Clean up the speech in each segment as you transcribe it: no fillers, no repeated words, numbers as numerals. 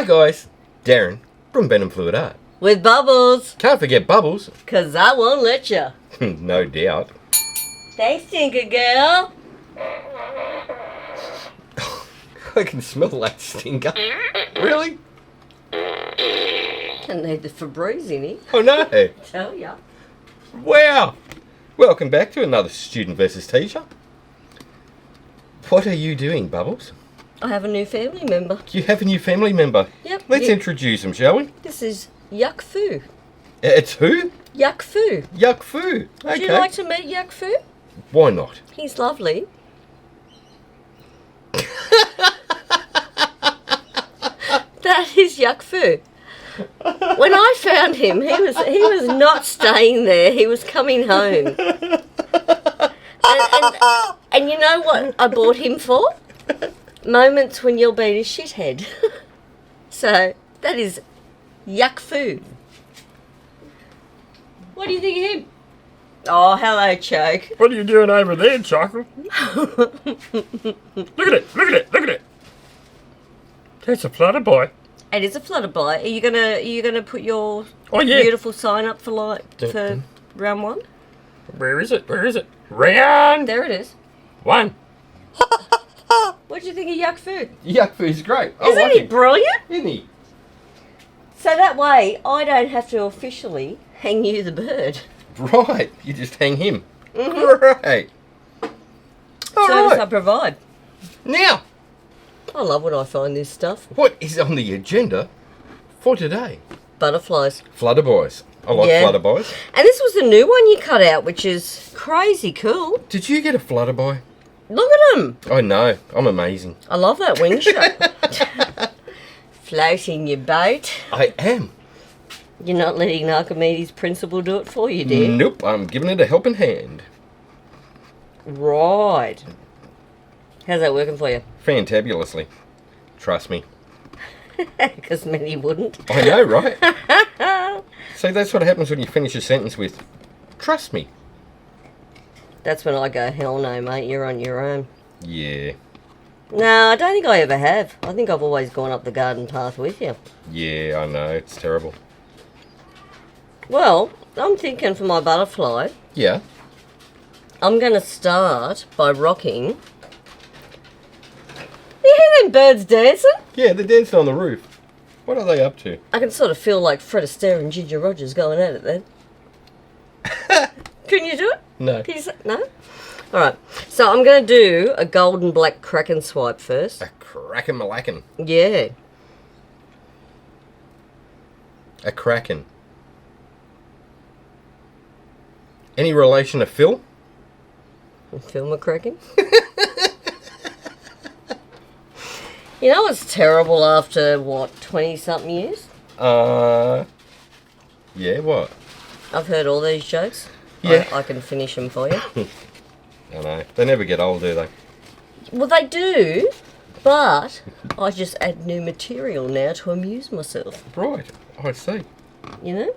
guys, Darren from venomfluidart. With Bubbles. Can't forget Bubbles. 'Cause I won't let you. No doubt. Thanks, Tinker Girl. I can smell that stinker. Really? I need the Febreze in it. Oh no. Tell ya. Wow. Welcome back to another Student versus Teacher. What are you doing, Bubbles? I have a new family member. You have a new family member. Yep. Let's introduce him, shall we? This is Yuck Fu. It's who? Yuck Fu. Yuck Fu. Okay. Would you like to meet Yuck Fu? Why not? He's lovely. That is Yuck Fu. When I found him, he was not staying there. He was coming home. And you know what I bought him for? Moments when you're being a shithead. So that is Yuck Fu. What do you think of him? Oh, hello, Choke. What are you doing over there, Chocolate? Look at it! Look at it! Look at it! That's a flutter boy. It is a flutterby. Are you gonna put your yeah. beautiful sign up for round one? Where is it? Where is it? Round There it is. one. What do you think of Yuck Fu? Yuck Fu's great. I Isn't like he him. brilliant? Isn't he? So that way, I don't have to officially hang you the bird. Right. You just hang him. Mm-hmm. Right. Service I Alright. provide. Now, I love when I find this stuff. what is on the agenda for today? Butterflies. Flutterboys. I like Yeah. flutterboys. And this was the new one you cut out, which is crazy cool. Did you get a flutterboy? Look at him. I know. I'm amazing. I love that wing shape. Floating your boat. I am. You're not letting Archimedes' principle do it for you, dear. Nope. I'm giving it a helping hand. Right. How's that working for you? Fantabulously. Trust me. Because many wouldn't. I know, right? So that's what happens when you finish a sentence with, trust me. That's when I go, hell no, mate, you're on your own. Yeah. No, I don't think I ever have. I think I've always gone up the garden path with you. Yeah, I know. It's terrible. Well, I'm thinking for my butterfly, Yeah. I'm going to start by rocking. You hear them birds dancing? Yeah, they're dancing on the roof. What are they up to? I can sort of feel like Fred Astaire and Ginger Rogers going at it then. Can you do it? No. Can you say, no? Alright, so I'm going to do a golden black kraken swipe first. A kraken malackin. Yeah. A kraken. Any relation to Phil? Phil McCracken. You know what's terrible after, what, 20-something years? Yeah, what? I've heard all these jokes. Yeah. I can finish them for you. I know. They never get old, do they? Well, they do, but I just add new material now to amuse myself. Right. I see. You know?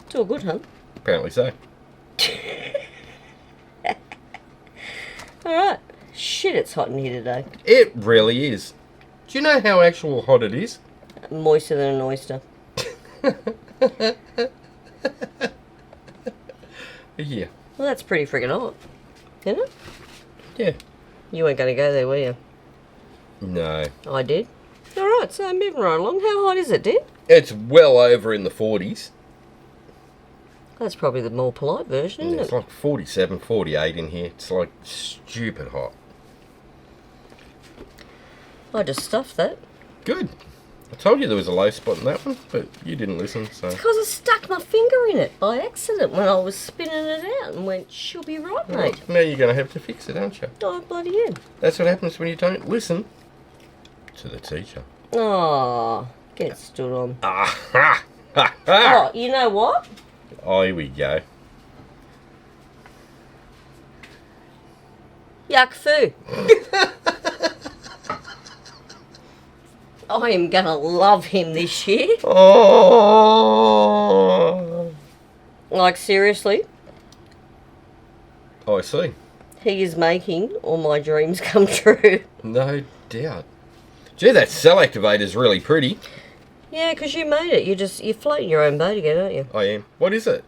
It's all good, huh? Apparently so. Alright. Shit, it's hot in here today. It really is. Do you know how actual hot it is? Moister than an oyster. Yeah. Well, that's pretty friggin' hot. Isn't it? Yeah. You weren't going to go there, were you? No. I did. Alright, so moving right along. How hot is it, dear? It's well over in the 40s. That's probably the more polite version, isn't It's it? like 47, 48 in here. It's like stupid hot. I just stuffed that. Good. I told you there was a low spot in that one, but you didn't listen, so... Because I stuck my finger in it by accident when I was spinning it out and went, she'll be right, mate. Well, now you're going to have to fix it, aren't you? Oh, bloody yeah. That's what happens when you don't listen to the teacher. Oh, get stood on. Ah, ha, ha, ha. Oh, you know what? Oh, here we go. Yuck Fu. I am going to love him this year. Oh. Like, seriously, Oh, I see. he is making all my dreams come true. No doubt. Gee, that cell activator's really pretty. Yeah, because you made it. You're floating your own boat again, aren't you? I am. What is it?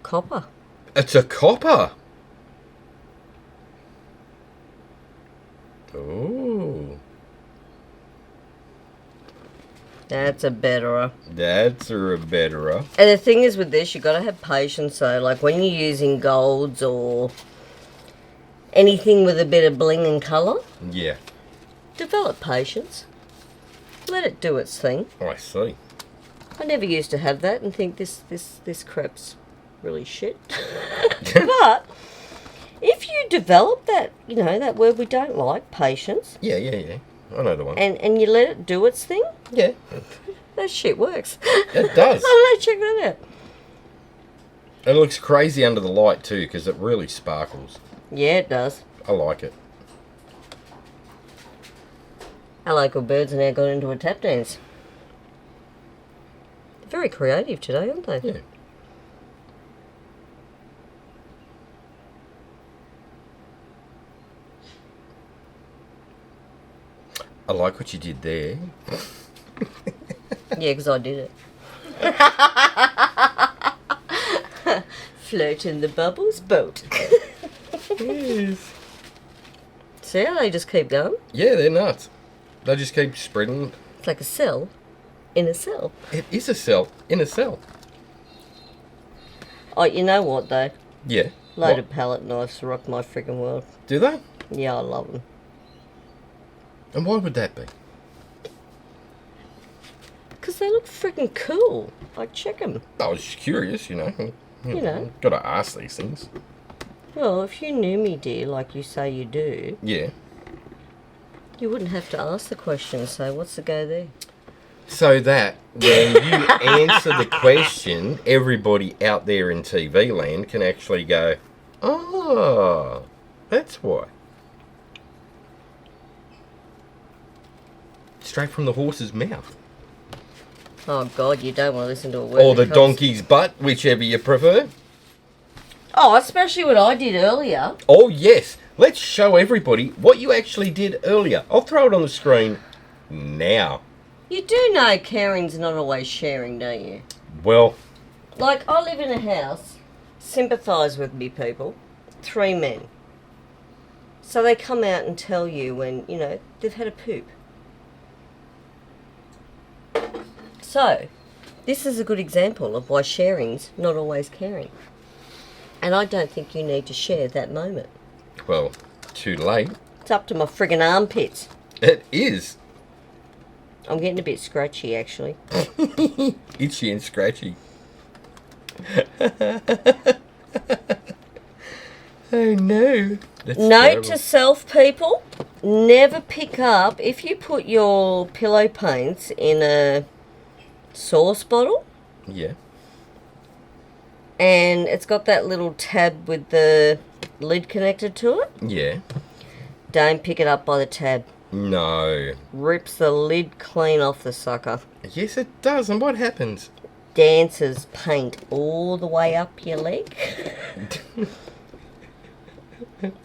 Copper. It's a copper. Ooh. That's a betterer. That's a betterer. And the thing is with this, you've got to have patience, though. Like when you're using golds or anything with a bit of bling and colour, Yeah. develop patience. Let it do its thing. I see. I never used to have that and think this crap's really shit. But if you develop that, you know, that word we don't like, patience, Yeah. I know the one. and you let it do its thing, Yeah. that shit works. It does. I know, check that out. It looks crazy under the light too, because it really sparkles. Yeah, it does. I like it. Our local birds have now got into a tap dance. They're very creative today, aren't they? Yeah. I like what you did there. Yeah, because I did it. Float in the bubbles boat. Yes. See how they just keep going? Yeah, they're nuts. They just keep spreading. It's like a cell in a cell. It is a cell in a cell. Oh, you know what though? Yeah. Loaded palette knives rock my freaking world. Do they? Yeah, I love them. And why would that be? Because they look freaking cool. Like, check them. I was just curious, you know. You know. Got to ask these things. Well, if you knew me, dear, like you say you do, Yeah. you wouldn't have to ask the question, so what's the go there? So that when you answer the question, everybody out there in TV land can actually go, oh, that's why. Straight from the horse's mouth. Oh, God, you don't want to listen to a word. Or the that comes- donkey's butt, whichever you prefer. Oh, especially what I did earlier. Oh, yes. Let's show everybody what you actually did earlier. I'll throw it on the screen now. You do know caring's not always sharing, don't you? Well, Like, I live in a house, sympathise with me, people, 3 men. So they come out and tell you when, you know, they've had a poop. So, this is a good example of why sharing's not always caring. And I don't think you need to share that moment. well, too late. It's up to my friggin' armpits. It is I'm getting a bit scratchy, actually. itchy and scratchy. Oh no. That's Note terrible. to self, people, never pick up, if you put your pillow paints in a sauce bottle, Yeah. and it's got that little tab with the lid connected to it, Yeah. don't pick it up by the tab. No. Rips the lid clean off the sucker. Yes, it does. And what happens? Dances paint all the way up your leg.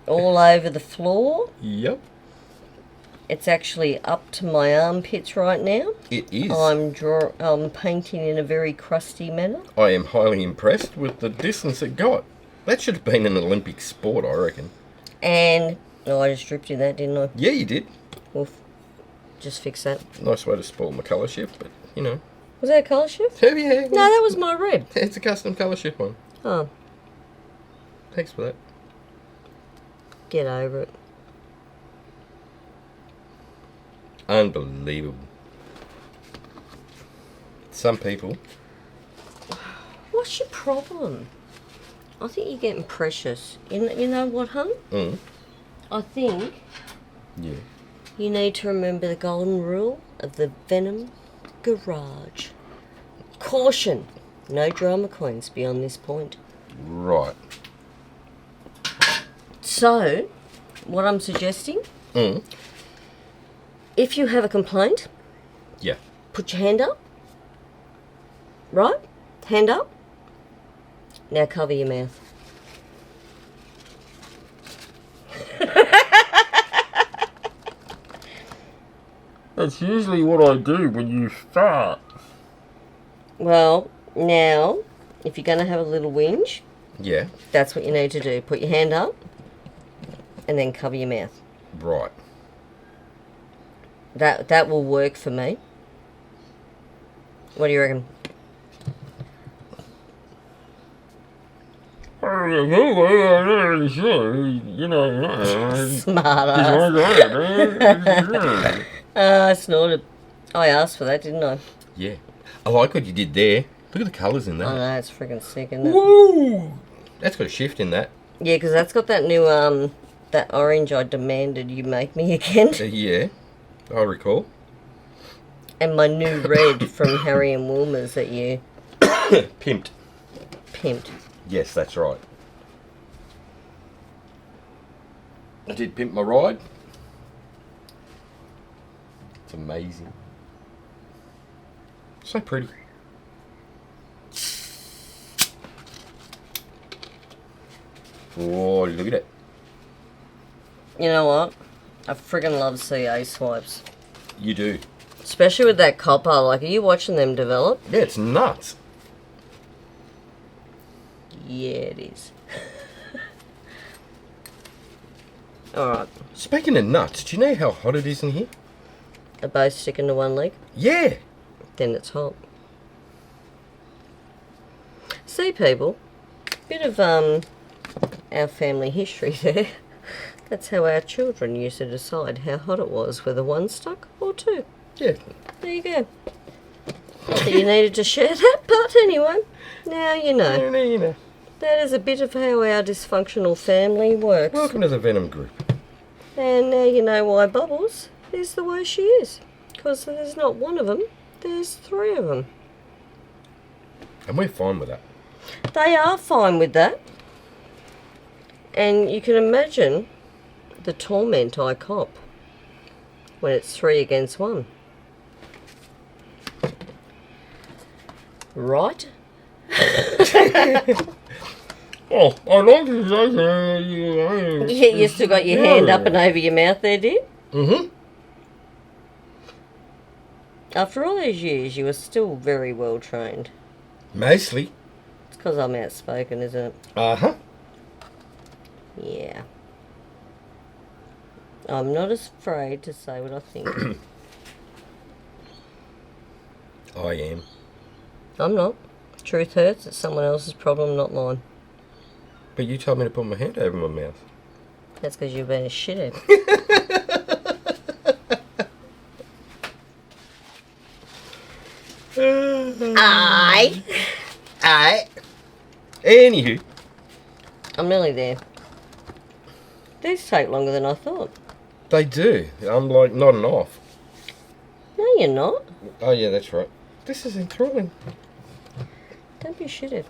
All over the floor. Yep. It's actually up to my armpits right now. It is. I'm painting in a very crusty manner. I am highly impressed with the distance it got. That should have been an Olympic sport, I reckon. And I just dripped in that, didn't I? Yeah, you did. We'll just fix that. Nice way to spoil my colour shift, but, you know. Was that a colour shift? Oh, yeah. No, that was my red. It's a custom colour shift one. Oh, Thanks for that. get over it. Unbelievable. Some people. What's your problem? I think you're getting precious. You know what, hun? Mm. I think Yeah. you need to remember the golden rule of the Venom garage. Caution. No drama queens beyond this point. Right. So, what I'm suggesting, Mm. if you have a complaint, Yeah. put your hand up. Right? Hand up. Now cover your mouth. That's usually what I do when you start. Well, now, if you're going to have a little whinge, Yeah. that's what you need to do. Put your hand up and then cover your mouth. Right. That will work for me. What do you reckon? You know, Smart ass. I snorted. I asked for that, didn't I? Yeah. I like what you did there. Look at the colours in I that. know, it's freaking sick, isn't it? Woo! That's got a shift in that. Yeah, because that's got that new, that orange I demanded you make me again. Yeah. I recall. And my new red from Harry and Wilmer's that you Pimped. pimped. Yes, that's right. I did pimp my ride. It's amazing. So pretty. Oh, look at it. You know what? I friggin' love CA swipes. You do. Especially with that copper. Like, are you watching them develop? Yeah, it's nuts. Yeah, it is. Alright. Speaking of nuts, do you know how hot it is in here? Are both sticking to one leg? Yeah. Then it's hot. See, people, bit of our family history there. That's how our children used to decide how hot it was, whether one stuck or two. Yeah. There you go. Not that you needed to share that, but anyway, now you know. You know. That is a bit of how our dysfunctional family works. Welcome to the Venom group. And now you know why Bubbles is the way she is. Because there's not one of them, there's three of them. And we're fine with that. They are fine with that. And you can imagine the torment I cop when it's 3 against 1. Right? Oh, I like to say Yeah, you still got your hand up and over your mouth there, dear? Mm-hmm. After all those years, you were still very well trained. Mostly. It's because I'm outspoken, isn't it? Uh-huh. Yeah. I'm not afraid to say what I think. I am. I'm not. Truth hurts. It's someone else's problem, not mine. But you told me to put my hand over my mouth. That's because you've been a shithead. Aye. Anywho. I'm nearly there. These take longer than I thought. They do. I'm like nodding off. No, you're not. Oh yeah, that's right. This is enthralling. Don't be a shithead.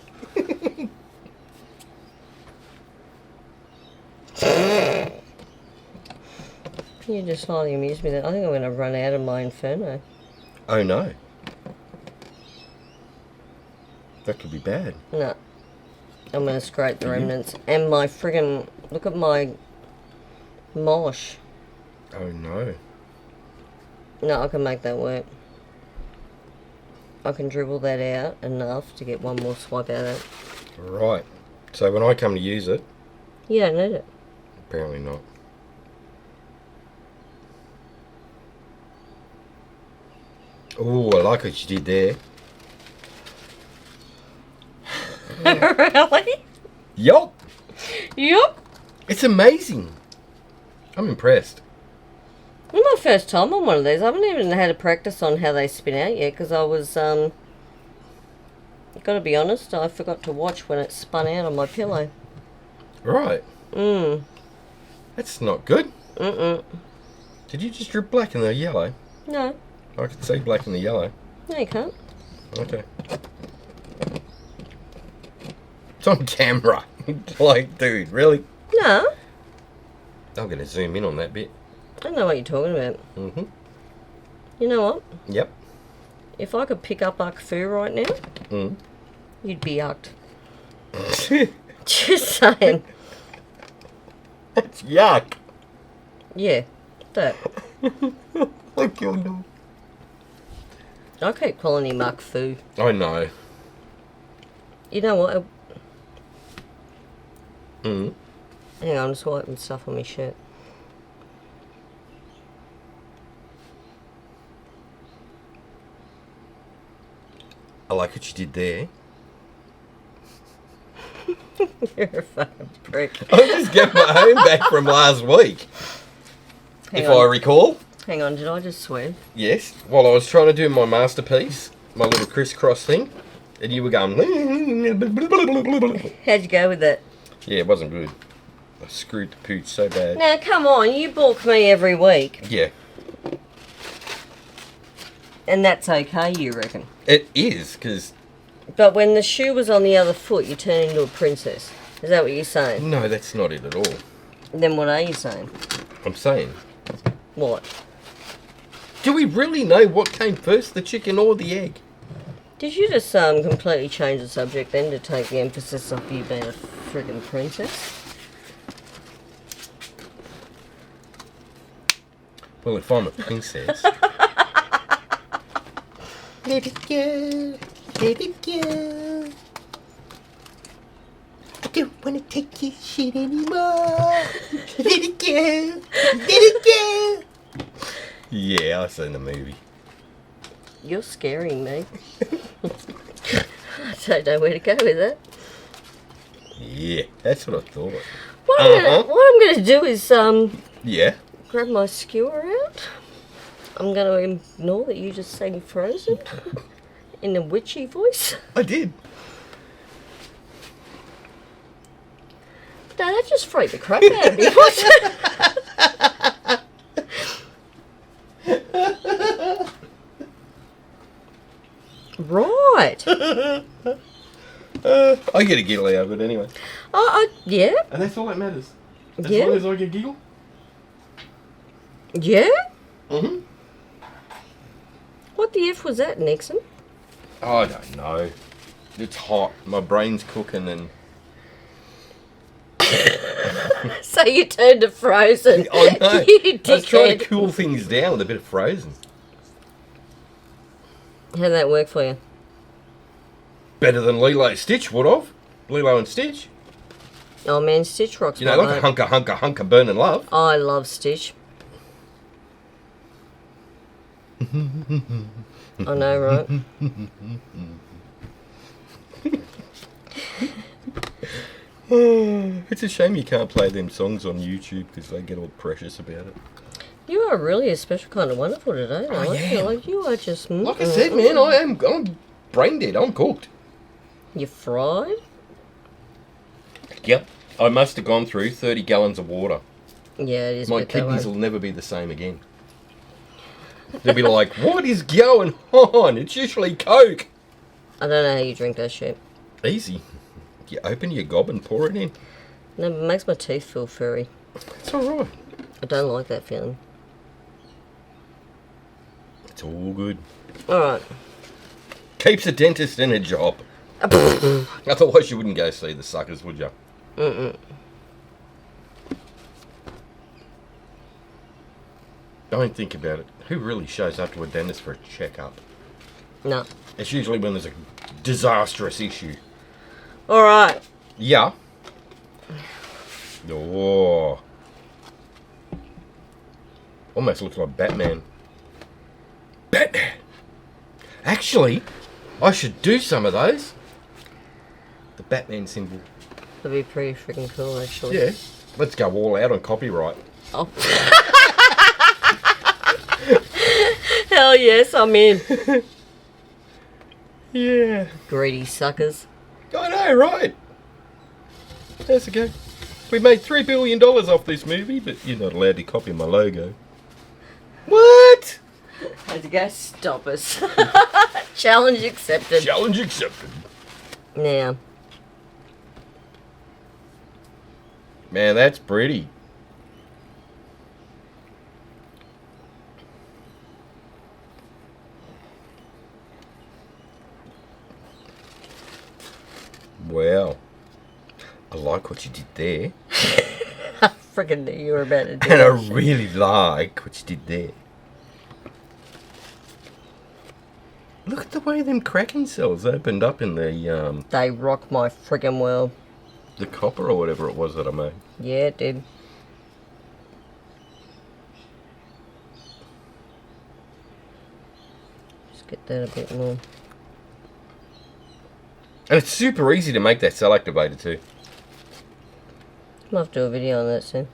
You just slightly amused me. That I think I'm going to run out of my Inferno. Oh no. That could be bad. No. I'm going to scrape the remnants. And my friggin'... Look at my mosh. Oh no. No, I can make that work. I can dribble that out enough to get one more swipe out of that. Right. So when I come to use it, You don't need it. apparently not. Oh, I like what you did there. Really? Yup. Yup. It's amazing. I'm impressed. This is my first time on one of these. I haven't even had a practice on how they spin out yet because I was, gotta be honest, I forgot to watch when it spun out on my pillow. Right. That's not good. Mm-mm. Did you just drip black in the yellow? No. I could see black in the yellow. No, you can't. Okay. It's on camera. Like, dude, really? No. I'm going to zoom in on that bit. I don't know what you're talking about. Mm-hmm. You know what? Yep. If I could pick up Uck-Fu right now, you'd be yucked. Just saying. That's yuck. Yeah, that. I killed him. I keep calling him Muck Foo. I know. You know what? Mm. Hang on, I'm just wiping stuff on my shirt. I like what you did there. You're a fucking prick. I just got my home back from last week. Hang If on. I recall. Hang on, did I just swear? Yes. While I was trying to do my masterpiece, my little crisscross thing, and you were going... How'd you go with that? Yeah, it wasn't good. I screwed the pooch so bad. Now, come on, you balk me every week. Yeah. And that's okay, you reckon? It is, because... But when the shoe was on the other foot, you turned into a princess. Is that what you're saying? No, that's not it at all. Then what are you saying? I'm saying... What? Do we really know what came first, the chicken or the egg? Did you just completely change the subject then to take the emphasis off you being a friggin' princess? Well, if I'm a princess... Let it go, let it go. I don't want to take your shit anymore. Let it go, let it go. Yeah, I've seen the movie. You're scaring me. I don't know where to go with that. Yeah, that's what I thought. What I'm gonna do is Yeah. grab my skewer out. I'm going to ignore that you just sang Frozen in a witchy voice. I did. No, that just freaked the crap out of me. Right. I get a giggle out of it anyway. Yeah. And that's all that matters. As Yeah. long as I get a giggle. Yeah? Mm-hmm. What the F was that, Nixon? I don't know. It's hot. My brain's cooking and... So you turned to Frozen. I know. You I was trying to dickhead. cool things down with a bit of Frozen. How'd that work for you? Better than Lilo Stitch would have. Lilo and Stitch. Oh man, Stitch rocks You know, my like boat. a hunker burning love. I love Stitch. I know, right? It's a shame you can't play them songs on YouTube because they get all precious about it. You are really a special kind of wonderful today. I Like, am. like you are just... Like I said, man, I'm brain dead. I'm cooked. You fried? Yep. I must have gone through 30 gallons of water. Yeah, it is. My a bit that kidneys way. will never be the same again. They'll be like, what is going on? It's usually Coke. I don't know how you drink that shit. Easy. You open your gob and pour it in. No, it makes my teeth feel furry. It's alright. I don't like that feeling. It's all good. Alright. Keeps a dentist in a job. Otherwise you wouldn't go see the suckers, would you? Mm-mm. Don't think about it. Who really shows up to a dentist for a checkup? No. It's usually when there's a disastrous issue. Alright. Yeah. Oh. Almost looks like Batman. Batman! Actually, I should do some of those. The Batman symbol. That'd be pretty freaking cool, actually. Yeah. Let's go all out on copyright. Oh. Hell yes, I'm in. Yeah. Greedy suckers. I know, right? That's okay. We made $3 billion off this movie, but you're not allowed to copy my logo. What? How'd you go? Stop us. Challenge accepted. Challenge accepted. Now, Man, that's pretty. Wow. I like what you did there. I freaking knew you were about to do And I that shit. really like what you did there. like the way them kraken cells opened up in the They rock my friggin' world. the copper or whatever it was that I made. Yeah, it did. Just get that a bit more. And it's super easy to make that cell activator too. I'll have to do a video on that soon.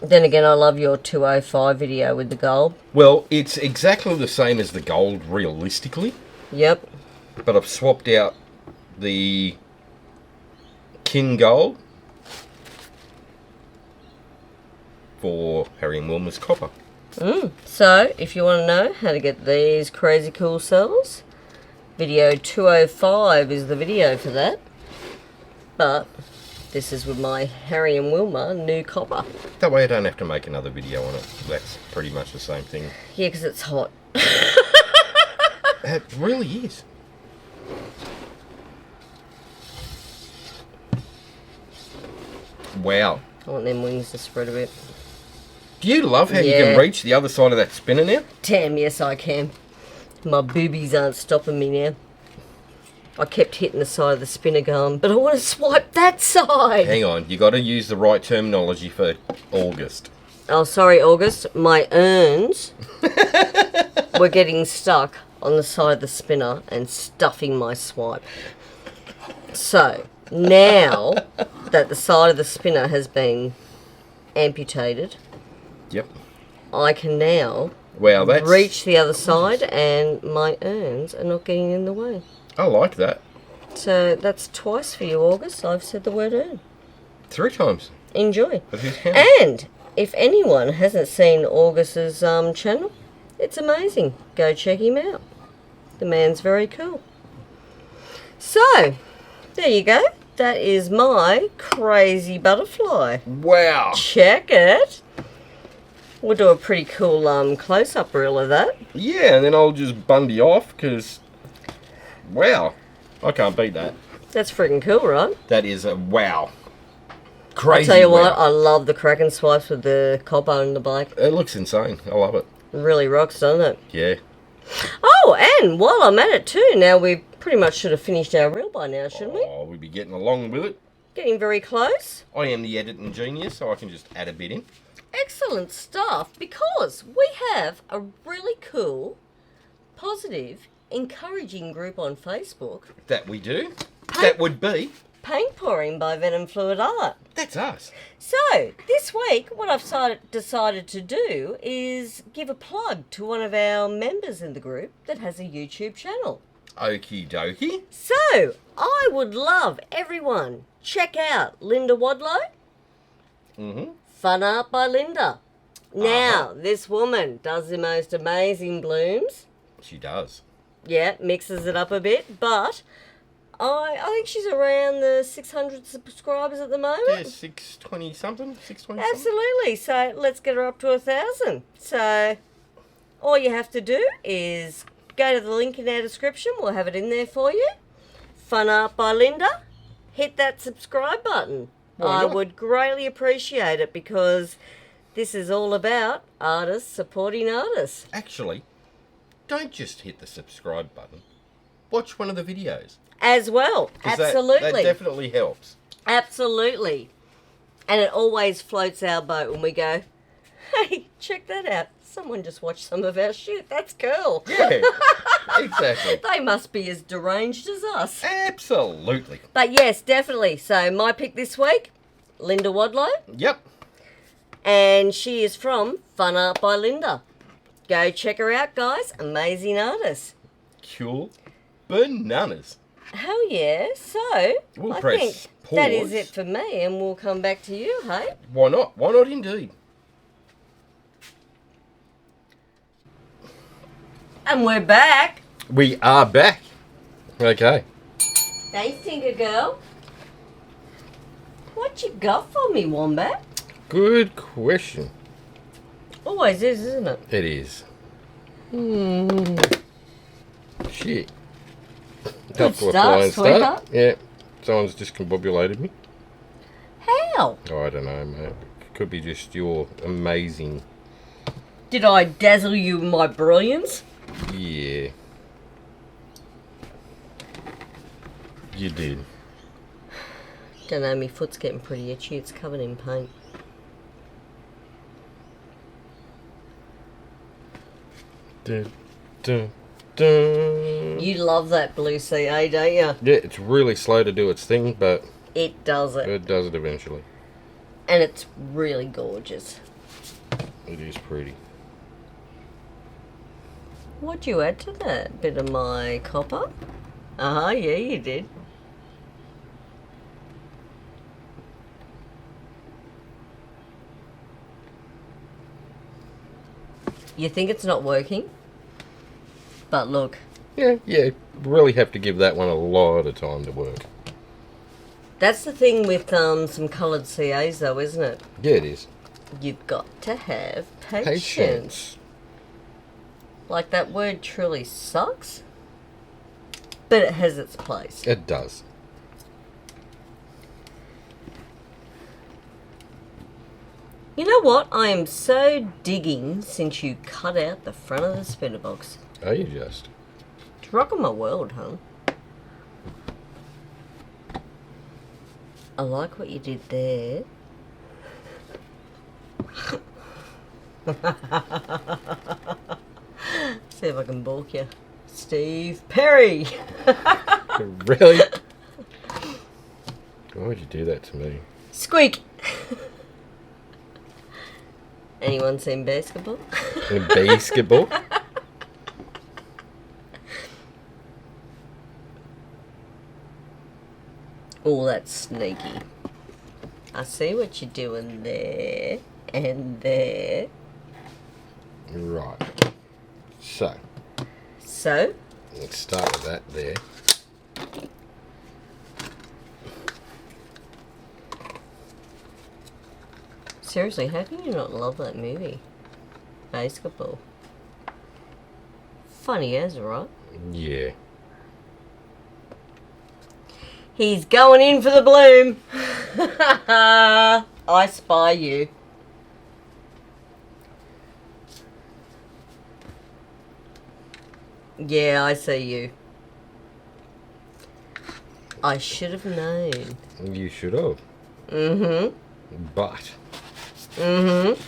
Then again, I love your 205 video with the gold. Well, it's exactly the same as the gold realistically, Yep. but I've swapped out the kin gold for Harry and Wilma's copper. So, if you want to know how to get these crazy cool cells, video 205 is the video for that. But this is with my Harry and Wilma new copper. That way I don't have to make another video on it. That's pretty much the same thing. Yeah, because it's hot. It really is. Wow. I want them wings to spread a bit. Do you love how you Yeah. can reach the other side of that spinner now? Damn, yes I can. My boobies aren't stopping me now. I kept hitting the side of the spinner going, but I want to swipe that side. Hang on, you got to use the right terminology for August. Oh, sorry, August. My urns were getting stuck on the side of the spinner and stuffing my swipe. So, now that the side of the spinner has been amputated, Yep. I can now Wow, that's... reach the other side and my urns are not getting in the way. I like that. So that's twice for you, August. I've said the word urn. 3 times. Enjoy. But who's counting? And if anyone hasn't seen August's channel, it's amazing. Go check him out. The man's very cool. So, there you go. That is my crazy butterfly. Wow. Check it. We'll do a pretty cool close-up reel of that. Yeah, and then I'll just bundy off, because... Wow. I can't beat that. That's freaking cool, right? That is a wow. Crazy. I'll tell you wow. what, I love the kraken swipes with the copper and the black. It looks insane. I love it. It really rocks, doesn't it? Yeah. Oh, and while I'm at it too, now we pretty much should have finished our reel by now, shouldn't we? Oh, we'd be getting along with it. Getting very close. I am the editing genius, so I can just add a bit in. Excellent stuff, because we have a really cool, positive, encouraging group on Facebook. That we do. That would be. Paint pouring by venomfluidart. That's us. So, this week, what I've decided to do is give a plug to one of our members in the group that has a YouTube channel. Okie dokie. So, I would love everyone check out Linda Wadlow. Mm-hmm. Fun Art by Linda. Now, this woman does the most amazing blooms. She does. Yeah, mixes it up a bit, but I think she's around the 600 subscribers at the moment. Yeah, 620 something? 620 something? Absolutely. So let's get her up to 1,000. So all you have to do is go to the link in our description. We'll have it in there for you. Fun Art by Linda. Hit that subscribe button. Why I not? would greatly appreciate it, because this is all about artists supporting artists. Actually, don't just hit the subscribe button. Watch one of the videos. As well. 'Cause Absolutely. That definitely helps. Absolutely. And it always floats our boat when we go, hey, check that out. Someone just watched some of our shit. That's cool. Yeah, exactly. They must be as deranged as us. Absolutely. But yes, definitely. So my pick this week, Linda Wadlow. Yep. And she is from Fun Art by Linda. Go check her out, guys. Amazing artist. Cool. Bananas. Hell yeah. So, We'll I press think that is pause. it for me, and we'll come back to you, hey? Why not? Why not indeed? And we're back. We are back. Okay. Thanks, Tinker Girl. What you got for me, Wombat? Good question. Always is, isn't it? It is. Shit. Good Up to a start, flying sweetheart. Yeah. Someone's discombobulated me. How? Oh, I don't know, mate. It could be just your amazing... Did I dazzle you with my brilliance? Yeah. You did. Don't know, my foot's getting pretty itchy. It's covered in paint. Dun, dun, dun. You love that blue CA, don't you? Yeah, it's really slow to do its thing, but It does it. it does it eventually. And it's really gorgeous. It is pretty. What'd you add to that? Bit of my copper? Uh-huh, yeah, you did. You think it's not working? But look. Yeah, really have to give that one a lot of time to work. That's the thing with some coloured CAs though, isn't it? Yeah, it is. You've got to have patience. Like, that word truly sucks, but it has its place. It does. You know what? I am so digging since you cut out the front of the spinner box. Are you just? It's rocking my world, huh? I like what you did there. See if I can balk you. Steve Perry! Really? Why would you do that to me? Squeak! Anyone seen basketball? Basketball? Oh, that's sneaky. I see what you're doing there and there. Right. So, So, let's start with that there. seriously, how can you not love that movie? Basketball. Funny as, right? Yeah. He's going in for the bloom. I spy you. Yeah, I see you. I should have known. You should have. Mm-hmm. But, Mm-hmm.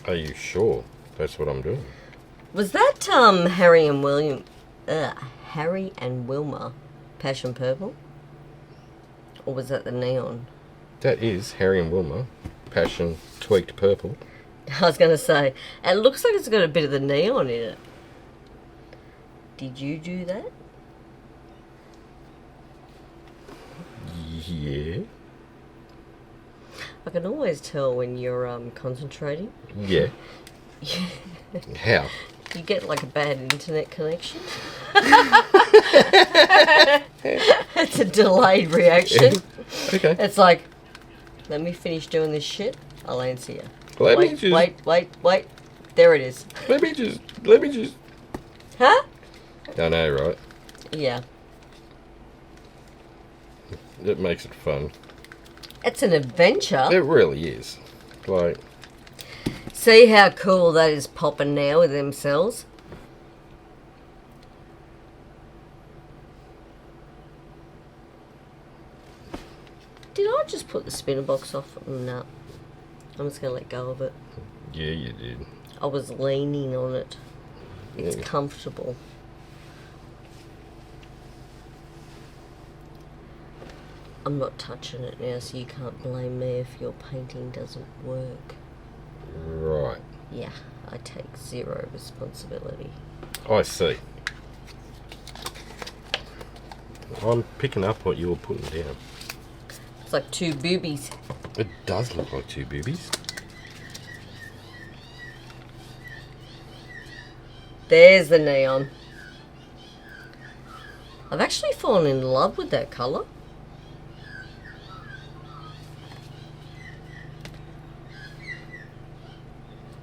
are you sure that's what I'm doing? Was that Harry and Wilma Passion Purple? Or was that the neon? That is Harry and Wilma, Passion Tweaked Purple. I was going to say, it looks like it's got a bit of the neon in it. Did you do that? Yeah. I can always tell when you're concentrating. Yeah. How? You get like a bad internet connection. It's a delayed reaction. Okay. It's like, let me finish doing this shit. I'll answer you. Let me just. Wait. There it is. Let me just. Huh? I know, right? Yeah. It makes it fun. It's an adventure. It really is. Like, See how cool that is popping now with them cells? Did I just put the spinner box off? No. I'm just going to let go of it. yeah, you did. I was leaning on it. It's Yeah. comfortable. I'm not touching it now, so you can't blame me if your painting doesn't work. Right. Yeah, I take zero responsibility. I see. I'm picking up what you were putting down. It's like two boobies. It does look like two boobies. There's the neon. I've actually fallen in love with that colour.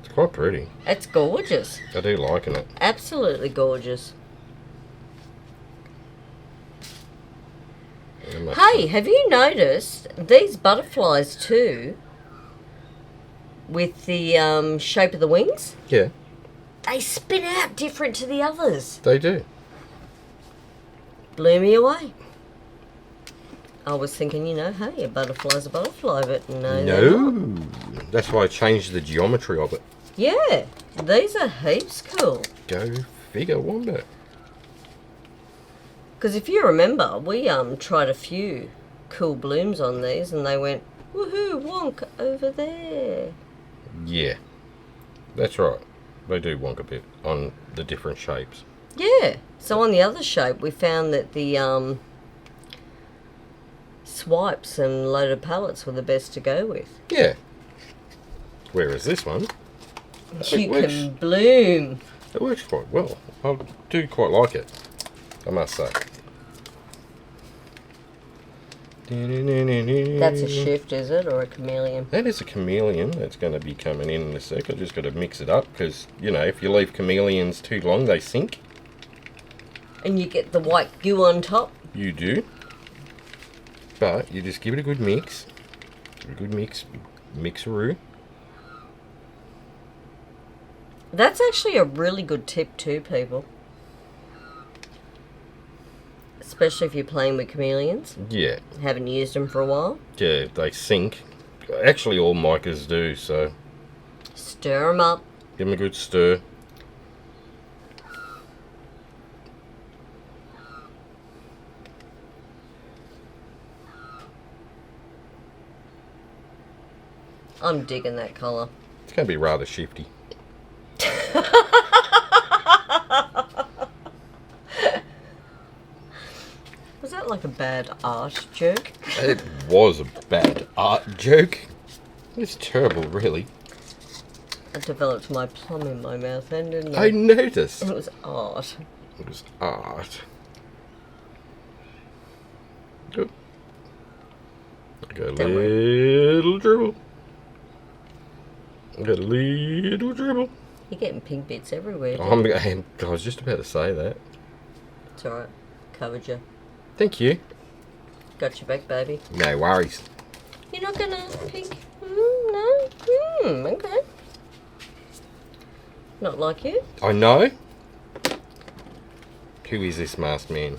It's quite pretty. It's gorgeous. I do liking it. Absolutely gorgeous. I must Hey, say. have you noticed these butterflies too, with the shape of the wings? Yeah, They spin out different to the others. they do. blew me away. I was thinking, you know, hey, a butterfly's a butterfly, but no, they're not. No. That's why I changed the geometry of it. Yeah, these are heaps cool. Go figure, wonder. Because if you remember, we tried a few cool blooms on these, and they went, woohoo, wonk, over there. Yeah. That's right. They do wonk a bit on the different shapes. Yeah. So on the other shape, we found that the swipes and loaded palettes were the best to go with. Yeah. Whereas this one, You can bloom. it works quite well. I do quite like it, I must say. That's a shift, is it, or a chameleon? That is a chameleon that's going to be coming in a sec. I just got to mix it up because, you know, if you leave chameleons too long, they sink. And you get the white goo on top. You do. But you just give it a good mix. Give it a good mixeroo. That's actually a really good tip too, people. Especially if you're playing with chameleons. Yeah. Haven't used them for a while. Yeah, they sink. Actually, all micas do, so Stir them up. give them a good stir. I'm digging that colour. It's going to be rather shifty. Was that like a bad art joke? It was a bad art joke. It's terrible, really. I developed my plum in my mouth then, didn't I I? noticed. It was art. It was art. Good. I got a Don't worry. little dribble. I got a little dribble. You're getting pink bits everywhere. I was just about to say that. It's alright. Covered you. Thank you. Got your back, baby. No worries. You're not gonna pink? No? Okay. Not like you? I know. Who is this masked man?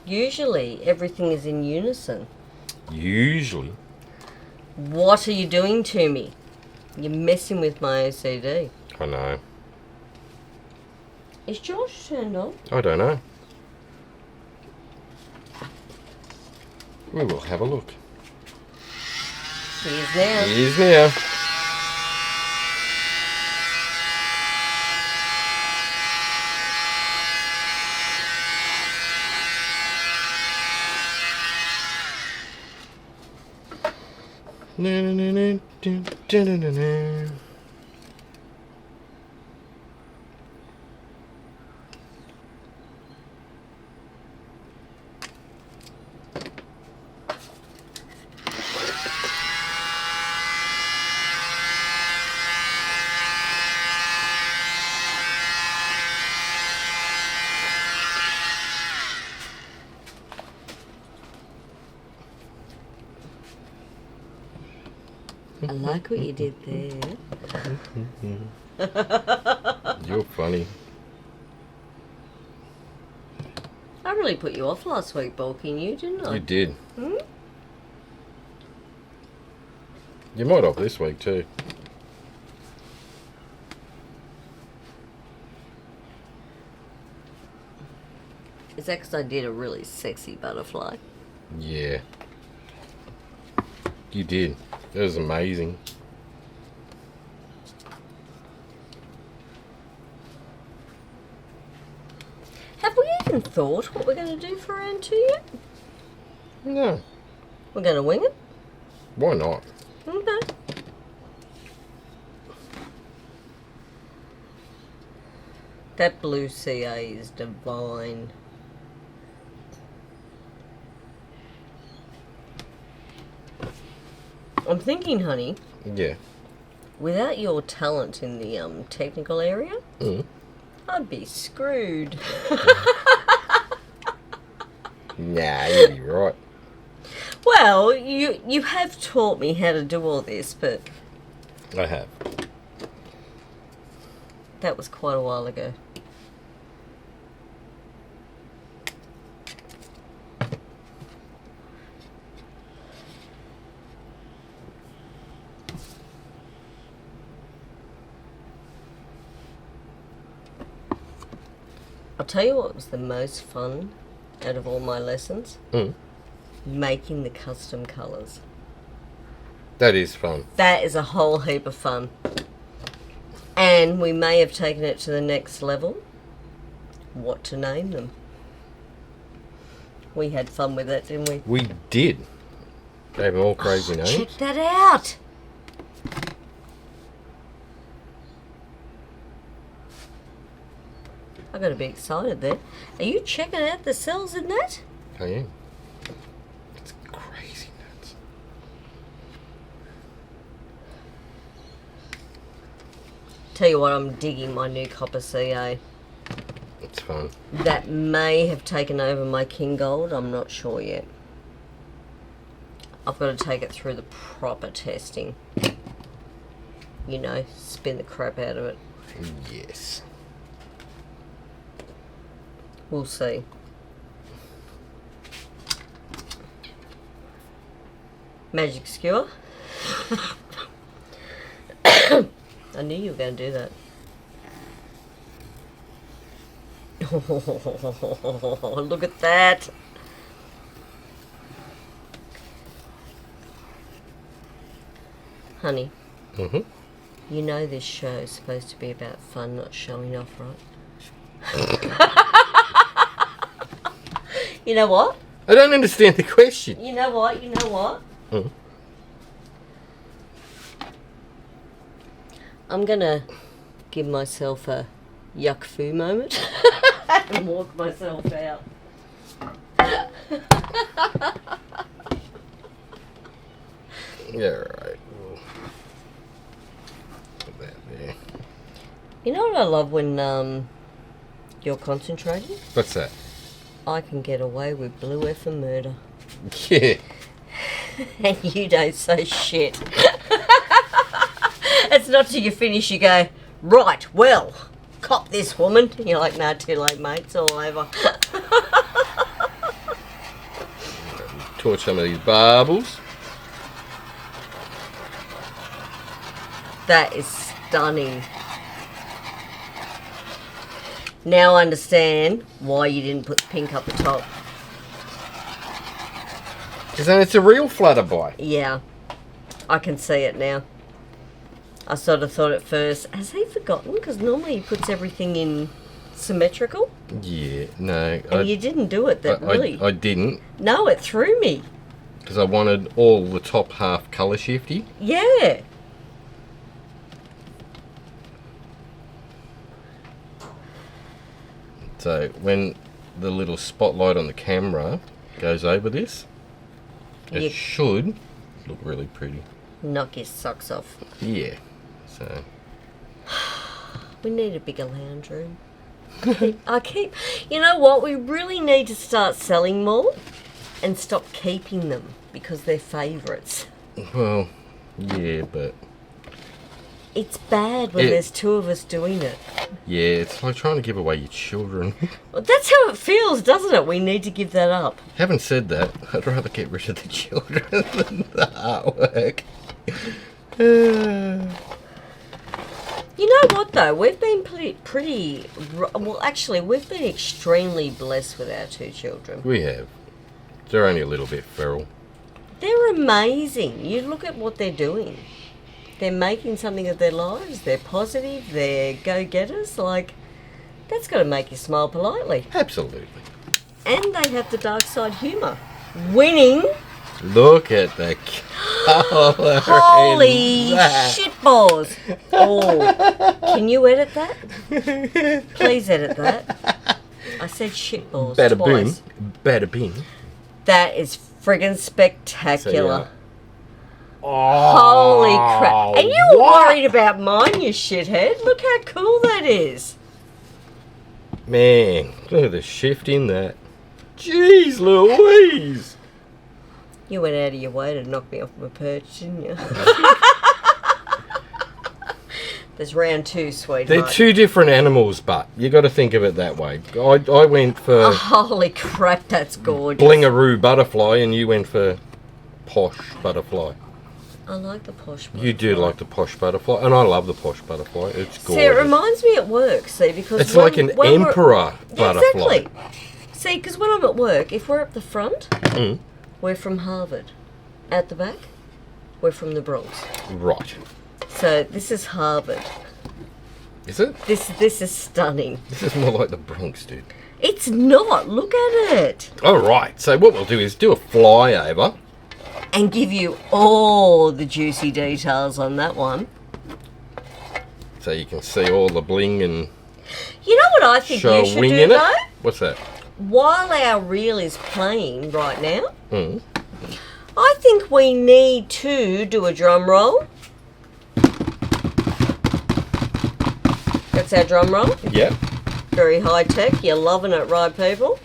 Usually, everything is in unison. Usually. What are you doing to me? You're messing with my OCD. I know. Is Josh turned on? I don't know. We will have a look. He is now. He is now. Na, na, na, na, dun, dun, dun, dun, dun. I like what you did there. You're funny. I really put you off last week, bulking you, didn't I? You did. Hmm? You might have this week too. Is that because I did a really sexy butterfly? Yeah. You did. It was amazing. Have we even thought what we're going to do for round 2 yet? No. We're going to wing it? Why not? Okay. That blue CA is divine. I'm thinking, honey, Yeah. without your talent in the technical area, I'd be screwed. Nah, you'll be right. Well, you have taught me how to do all this, but I have. that was quite a while ago. tell you what was the most fun out of all my lessons. Making the custom colours. That is fun. That is a whole heap of fun. And we may have taken it to the next level. What to name them. We had fun with it, didn't we? We did. Gave them all crazy names. Check that out. I got to be excited there. Are you checking out the cells in that? I am. It's crazy nuts. Tell you what, I'm digging my new copper CA. It's fun. That may have taken over my King Gold. I'm not sure yet. I've got to take it through the proper testing. You know, spin the crap out of it. Yes. We'll see. Magic skewer. I knew you were going to do that. Oh, look at that. Honey. You know this show is supposed to be about fun, not showing off, right? You know what? I don't understand the question. You know what? You know what? I'm going to give myself a yuck foo moment and walk myself out. Yeah, right. We'll put that there. You know what I love when you're concentrating? What's that? I can get away with blue effing murder. Yeah. And you don't say shit. It's not till you finish you go, right, well, cop this woman. You're like, no, too late, mate, it's all over. Torch some of these barbels. That is stunning. Now I understand why you didn't put the pink up the top. Because then it's a real flutterby. Yeah, I can see it now. I sort of thought at first, has he forgotten? Because normally he puts everything in symmetrical. Yeah, no. And you didn't do it that really. I didn't. No, it threw me. Because I wanted all the top half colour shifty. Yeah. So when the little spotlight on the camera goes over this, it Yeah. should look really pretty. Knock your socks off. Yeah. So We need a bigger lounge room. You know what? We really need to start selling more and stop keeping them because they're favourites. well, yeah, but It's bad when there's two of us doing it. yeah, it's like trying to give away your children. Well, that's how it feels, doesn't it? We need to give that up. Having said that, I'd rather get rid of the children than the artwork. You know what, though? We've been well, actually, we've been extremely blessed with our two children. We have. They're only a little bit feral. They're amazing. You look at what they're doing. They're making something of their lives. They're positive. They're go-getters. Like, that's got to make you smile politely. Absolutely. And they have the dark side humour. Winning. Look at the colour. Holy in that. shitballs. Oh, can you edit that? Please edit that. I said shitballs Bada twice. boom. Bada bing. That is friggin' spectacular. So, Holy crap. And you were what? worried about mine, you shithead. Look how cool that is. Man, look at the shift in that. Jeez Louise. You went out of your way to knock me off my perch, didn't you? There's round two, sweetheart. They're two different animals, but you got to think of it that way. I went for Oh, holy crap, that's gorgeous. blingaroo butterfly, and you went for posh butterfly. I like the posh butterfly. You do like the posh butterfly, and I love the posh butterfly. It's gorgeous. See, it reminds me at work, because... It's like an emperor butterfly. Exactly. See, because when I'm at work, if we're at the front, we're from Harvard. At the back, we're from the Bronx. Right. So this is Harvard. Is it? This is stunning. This is more like the Bronx, dude. It's not. Look at it. All right. So what we'll do is do a flyover. And give you all the juicy details on that one. So you can see all the bling and You know what I think you should wing do, in though? it. What's that? While our reel is playing right now, I think we need to do a drum roll. That's our drum roll. Yeah. Very high tech. You're loving it, right, people?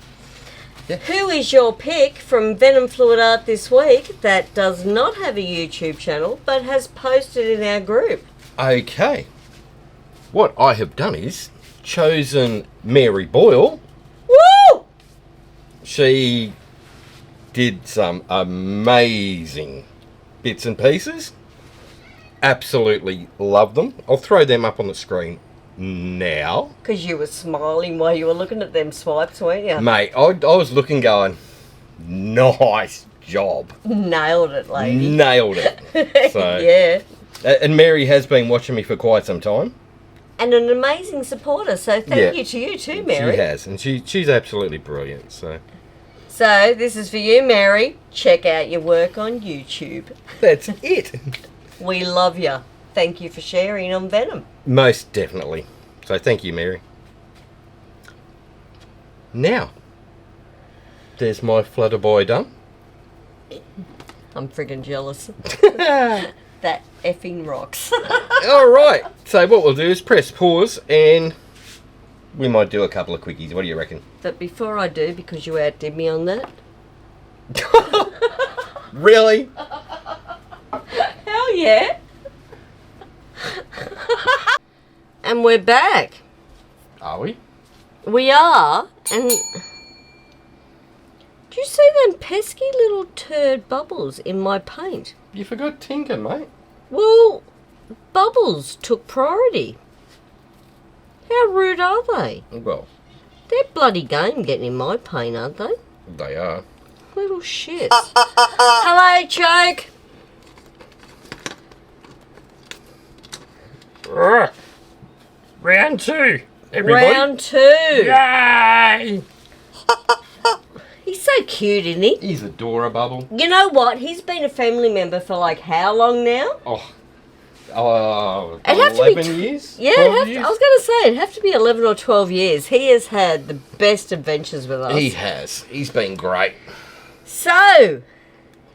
Yeah. Who is your pick from venomfluidart this week that does not have a YouTube channel but has posted in our group? Okay. What I have done is chosen Mary Boyle. Woo! She did some amazing bits and pieces. Absolutely love them. I'll throw them up on the screen now. Because you were smiling while you were looking at them swipes, weren't you? Mate, I was looking going, nice job. Nailed it, lady. Nailed it. So, Yeah. And Mary has been watching me for quite some time. And an amazing supporter, so thank you to you too, Mary. She has, and she's absolutely brilliant. So this is for you, Mary. Check out your work on YouTube. that's it. We love you. Thank you for sharing on Venom. Most definitely. So thank you, Mary. Now, there's my flutter boy done. I'm friggin' jealous. That effing rocks. All right. So what we'll do is press pause, and we might do a couple of quickies. What do you reckon? But before I do, because you outdid me on that. Really? Hell yeah. And we're back. Are we? We are, and do you see them pesky little turd bubbles in my paint? You forgot Tinker, mate. Well, bubbles took priority. How rude are they? Well, They're bloody game getting in my paint, aren't they? they are. Little shits. Hello, Choke. Round 2. Everybody. Round 2. Yay! He's so cute, isn't he? He's a Dora bubble. You know what? He's been a family member for like how long now? It'd have to be 11 years? Yeah, 12 years? I was going to say, it'd have to be 11 or 12 years. He has had the best adventures with us. He has. He's been great. So,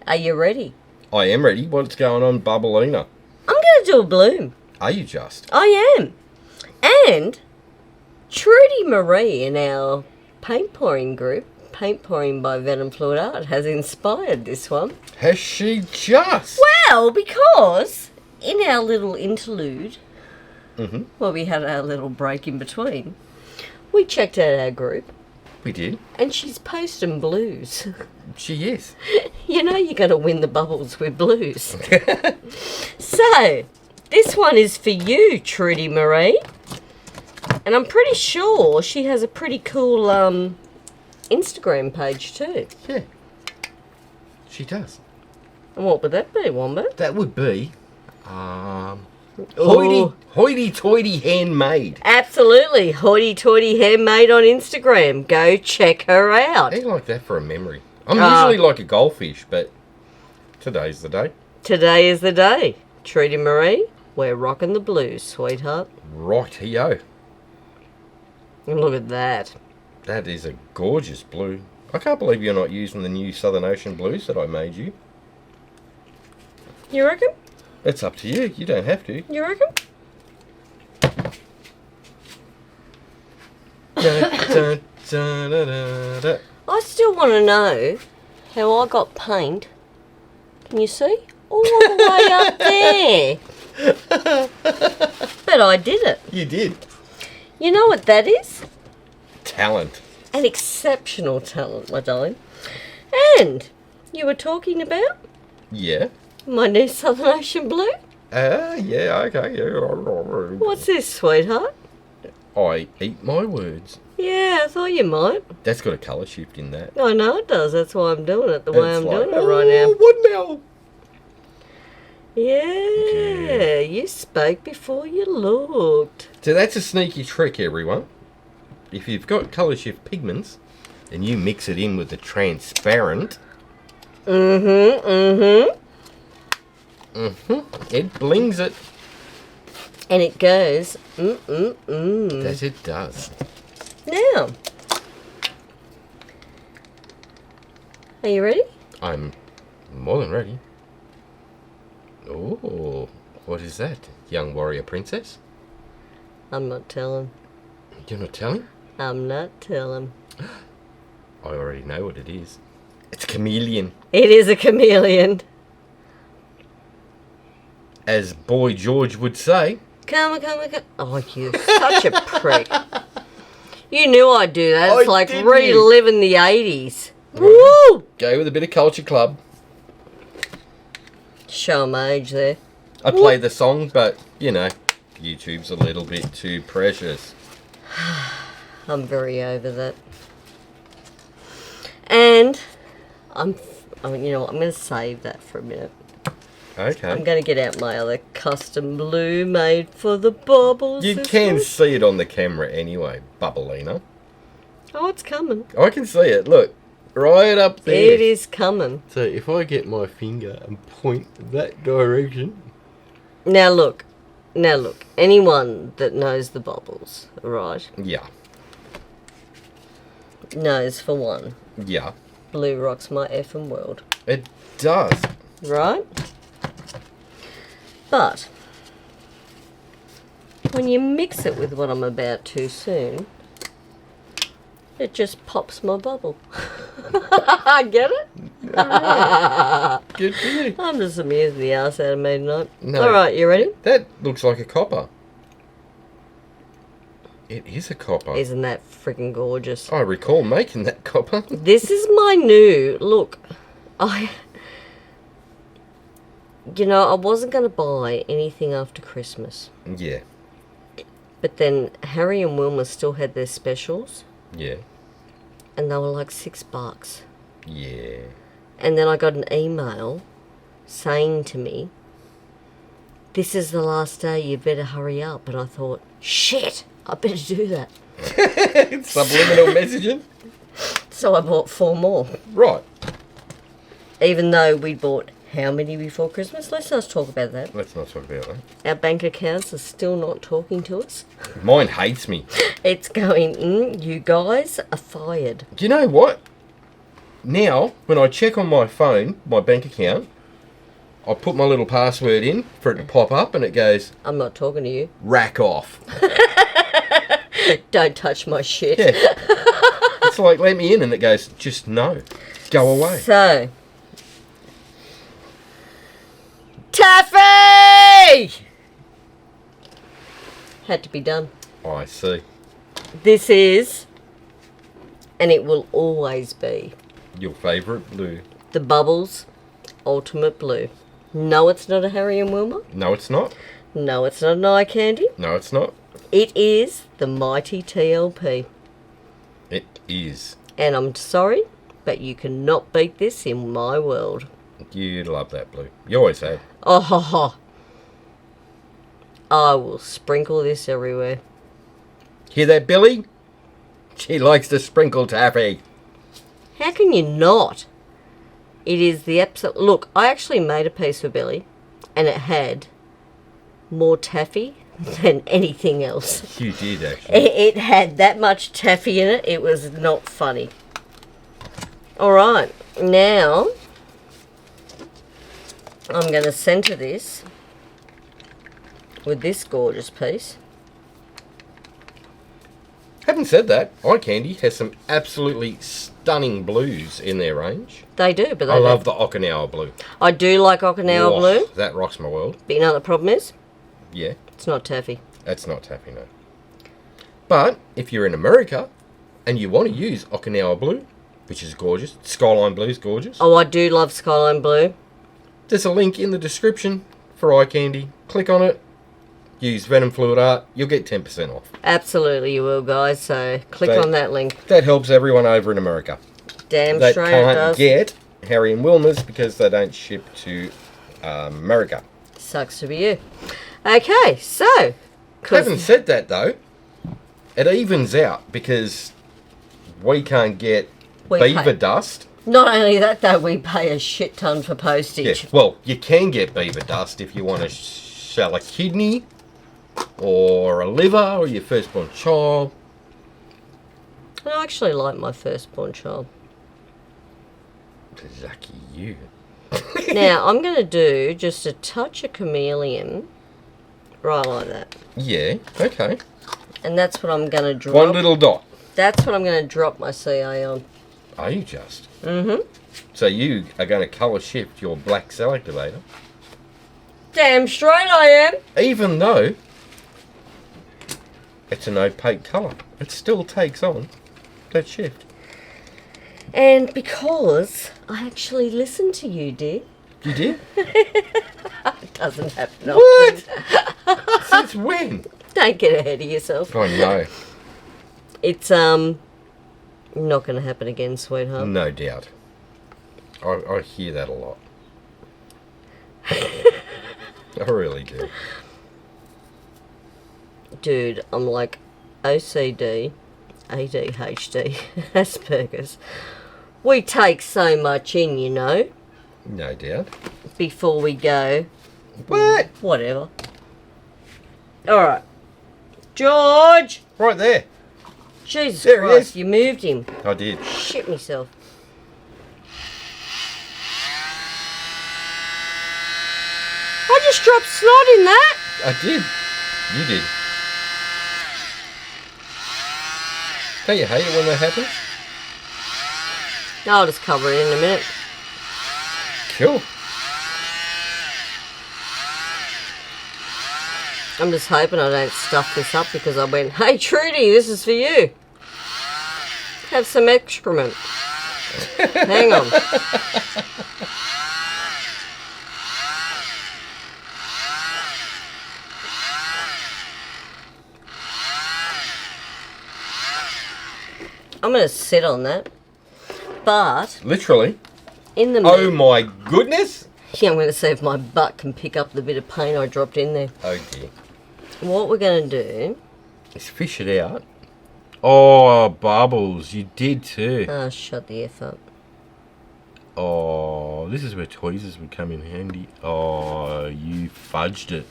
are you ready? I am ready. What's going on, Bubblina? I'm going to do a bloom. Are you just? I am. And Trudy Marie in our paint pouring group, Paint Pouring by venomfluidart, has inspired this one. Has she just? Well, because in our little interlude, where we had our little break in between, we checked out our group. We did. And she's posting blues. She is. You know you're going to win the bubbles with blues. So, this one is for you, Trudy Marie. And I'm pretty sure she has a pretty cool Instagram page too. Yeah. She does. And what would that be, Wombat? That would be hoity-toity handmade. Absolutely. Hoity-toity handmade on Instagram. Go check her out. I like that for a memory. I'm usually like a goldfish, but today's the day. Today is the day. Trudy Marie, we're rocking the blues, sweetheart. Right-o. And look at that. That is a gorgeous blue. I can't believe you're not using the new Southern Ocean blues that I made you. You reckon? It's up to you. You don't have to. You reckon? I still want to know how I got paint. Can you see? All the way up there. But I did it. You did. You know what that is? Talent. An exceptional talent, my darling. And you were talking about Yeah. My new Southern Ocean blue? Yeah, okay. What's this, sweetheart? I eat my words. Yeah, I thought you might. That's got a colour shift in that. I know it does. That's why I'm doing it the way It's I'm like, doing it right now. What now? Yeah, you spoke before you looked. So that's a sneaky trick, everyone. If you've got colour shift pigments and you mix it in with the transparent, it blings it. And it goes, That it does. Now, are you ready? I'm more than ready. Oh, what is that, young warrior princess? I'm not telling. You're not telling? I'm not telling. I already know what it is. It's chameleon. It is a chameleon. As Boy George would say. Come on. Oh, you're such a prick. You knew I'd do that. It's like didn't. reliving the 80s. Woo! Go with a bit of Culture Club. Show my age there. I play the song, but, you know, YouTube's a little bit too precious. I'm very over that. And I'm you know what, I'm going to save that for a minute. Okay. I'm going to get out my other custom blue made for the bubbles. You this can week. see it on the camera anyway, Bubblina. Oh, it's coming. I can see it, look. Right up there. It is coming. So if I get my finger and point that direction. Now look. Anyone that knows the bubbles, right, Yeah. knows for one, Yeah. blue rocks my effing world. It does. Right? But when you mix it with what I'm about to soon, it just pops my bubble. Get it? Good for you. I'm just amusing the arse out of me tonight. No. Alright, you ready? That looks like a copper. It is a copper. Isn't that freaking gorgeous? I recall making that copper. This is my new look. I wasn't going to buy anything after Christmas. Yeah. But then Harry and Wilma still had their specials. Yeah. And they were like $6. Yeah. And then I got an email saying to me, this is the last day, you better hurry up. And I thought, shit, I better do that. Subliminal messaging. So I bought 4 more. Right. Even though we bought how many before Christmas? Let's not talk about that. Let's not talk about that. Our bank accounts are still not talking to us. Mine hates me. It's going, you guys are fired. Do you know what? Now, when I check on my phone, my bank account, I put my little password in for it to pop up and it goes, I'm not talking to you. rack off. Don't touch my shit. Yeah. It's like, let me in, and it goes, just no. Go away. So, Taffy! Had to be done. I see. This is, and it will always be, Your favourite blue. the Bubbles Ultimate Blue. No, it's not a Harry and Wilma. No, it's not. No, it's not an eye candy. No, it's not. It is the mighty TLP. It is. And I'm sorry, but you cannot beat this in my world. You love that blue. You always have. Oh, ha, ha. I will sprinkle this everywhere. Hear that, Billy? She likes to sprinkle taffy. How can you not? It is the absolute... Look, I actually made a piece for Billy, and it had more taffy than anything else. You did, actually. It had that much taffy in it, it was not funny. Alright, now I'm going to centre this with this gorgeous piece. Having said that, Eye Candy has some absolutely stunning blues in their range. They do, but they I love don't. the Okinawa blue. I do like Okinawa Whoa, blue, That rocks my world. but you know what the problem is? Yeah, It's not taffy. that's not taffy, no. But if you're in America and you want to use Okinawa blue, which is gorgeous, Skyline blue is gorgeous. Oh, I do love Skyline blue. There's a link in the description for eye candy. Click on it. Use venomfluidart. You'll get 10% off. Absolutely you will, guys. So click on that link. That helps everyone over in America. Damn That straight it can't does. get Harry and Wilmer's because they don't ship to America. Sucks to be you. Okay, so... Having said that, though, it evens out because we can't get beaver dust. Not only that, though, we pay a shit ton for postage. Yeah, well, you can get beaver dust if you want to sell a kidney or a liver or your firstborn child. I actually like my firstborn child. Lucky you. Now, I'm going to do just a touch of chameleon. Right like that. Yeah, okay. And that's what I'm going to drop. One little dot. That's what I'm going to drop my CA on. Are you just? Mm-hmm. So you are going to colour shift your black cell activator. Damn straight I am. Even though it's an opaque colour. It still takes on that shift. And because I actually listened to you, dear. You did? It doesn't happen often. What? Since when? Don't get ahead of yourself. I know. It's not going to happen again, sweetheart. No doubt. I hear that a lot. I really do. Dude, I'm like OCD, ADHD, Asperger's. We take so much in, you know, No doubt. before we go. What? Whatever. Alright. George! Right there. Jesus There he Christ, is. you moved him. I did. Shit myself. I just dropped snot in that. I did. You did. Don't you hate it when that happens? I'll just cover it in a minute. Cool. I'm just hoping I don't stuff this up because I went, hey Trudy, this is for you. Have some excrement. Hang on. I'm going to sit on that. But, Literally. in the Oh my goodness. yeah, I'm going to see if my butt can pick up the bit of paint I dropped in there. Oh dear. What we're going to do... Let's fish it out. Oh, bubbles. You did too. Oh, shut the F up. Oh, this is where tweezers would come in handy. Oh, you fudged it.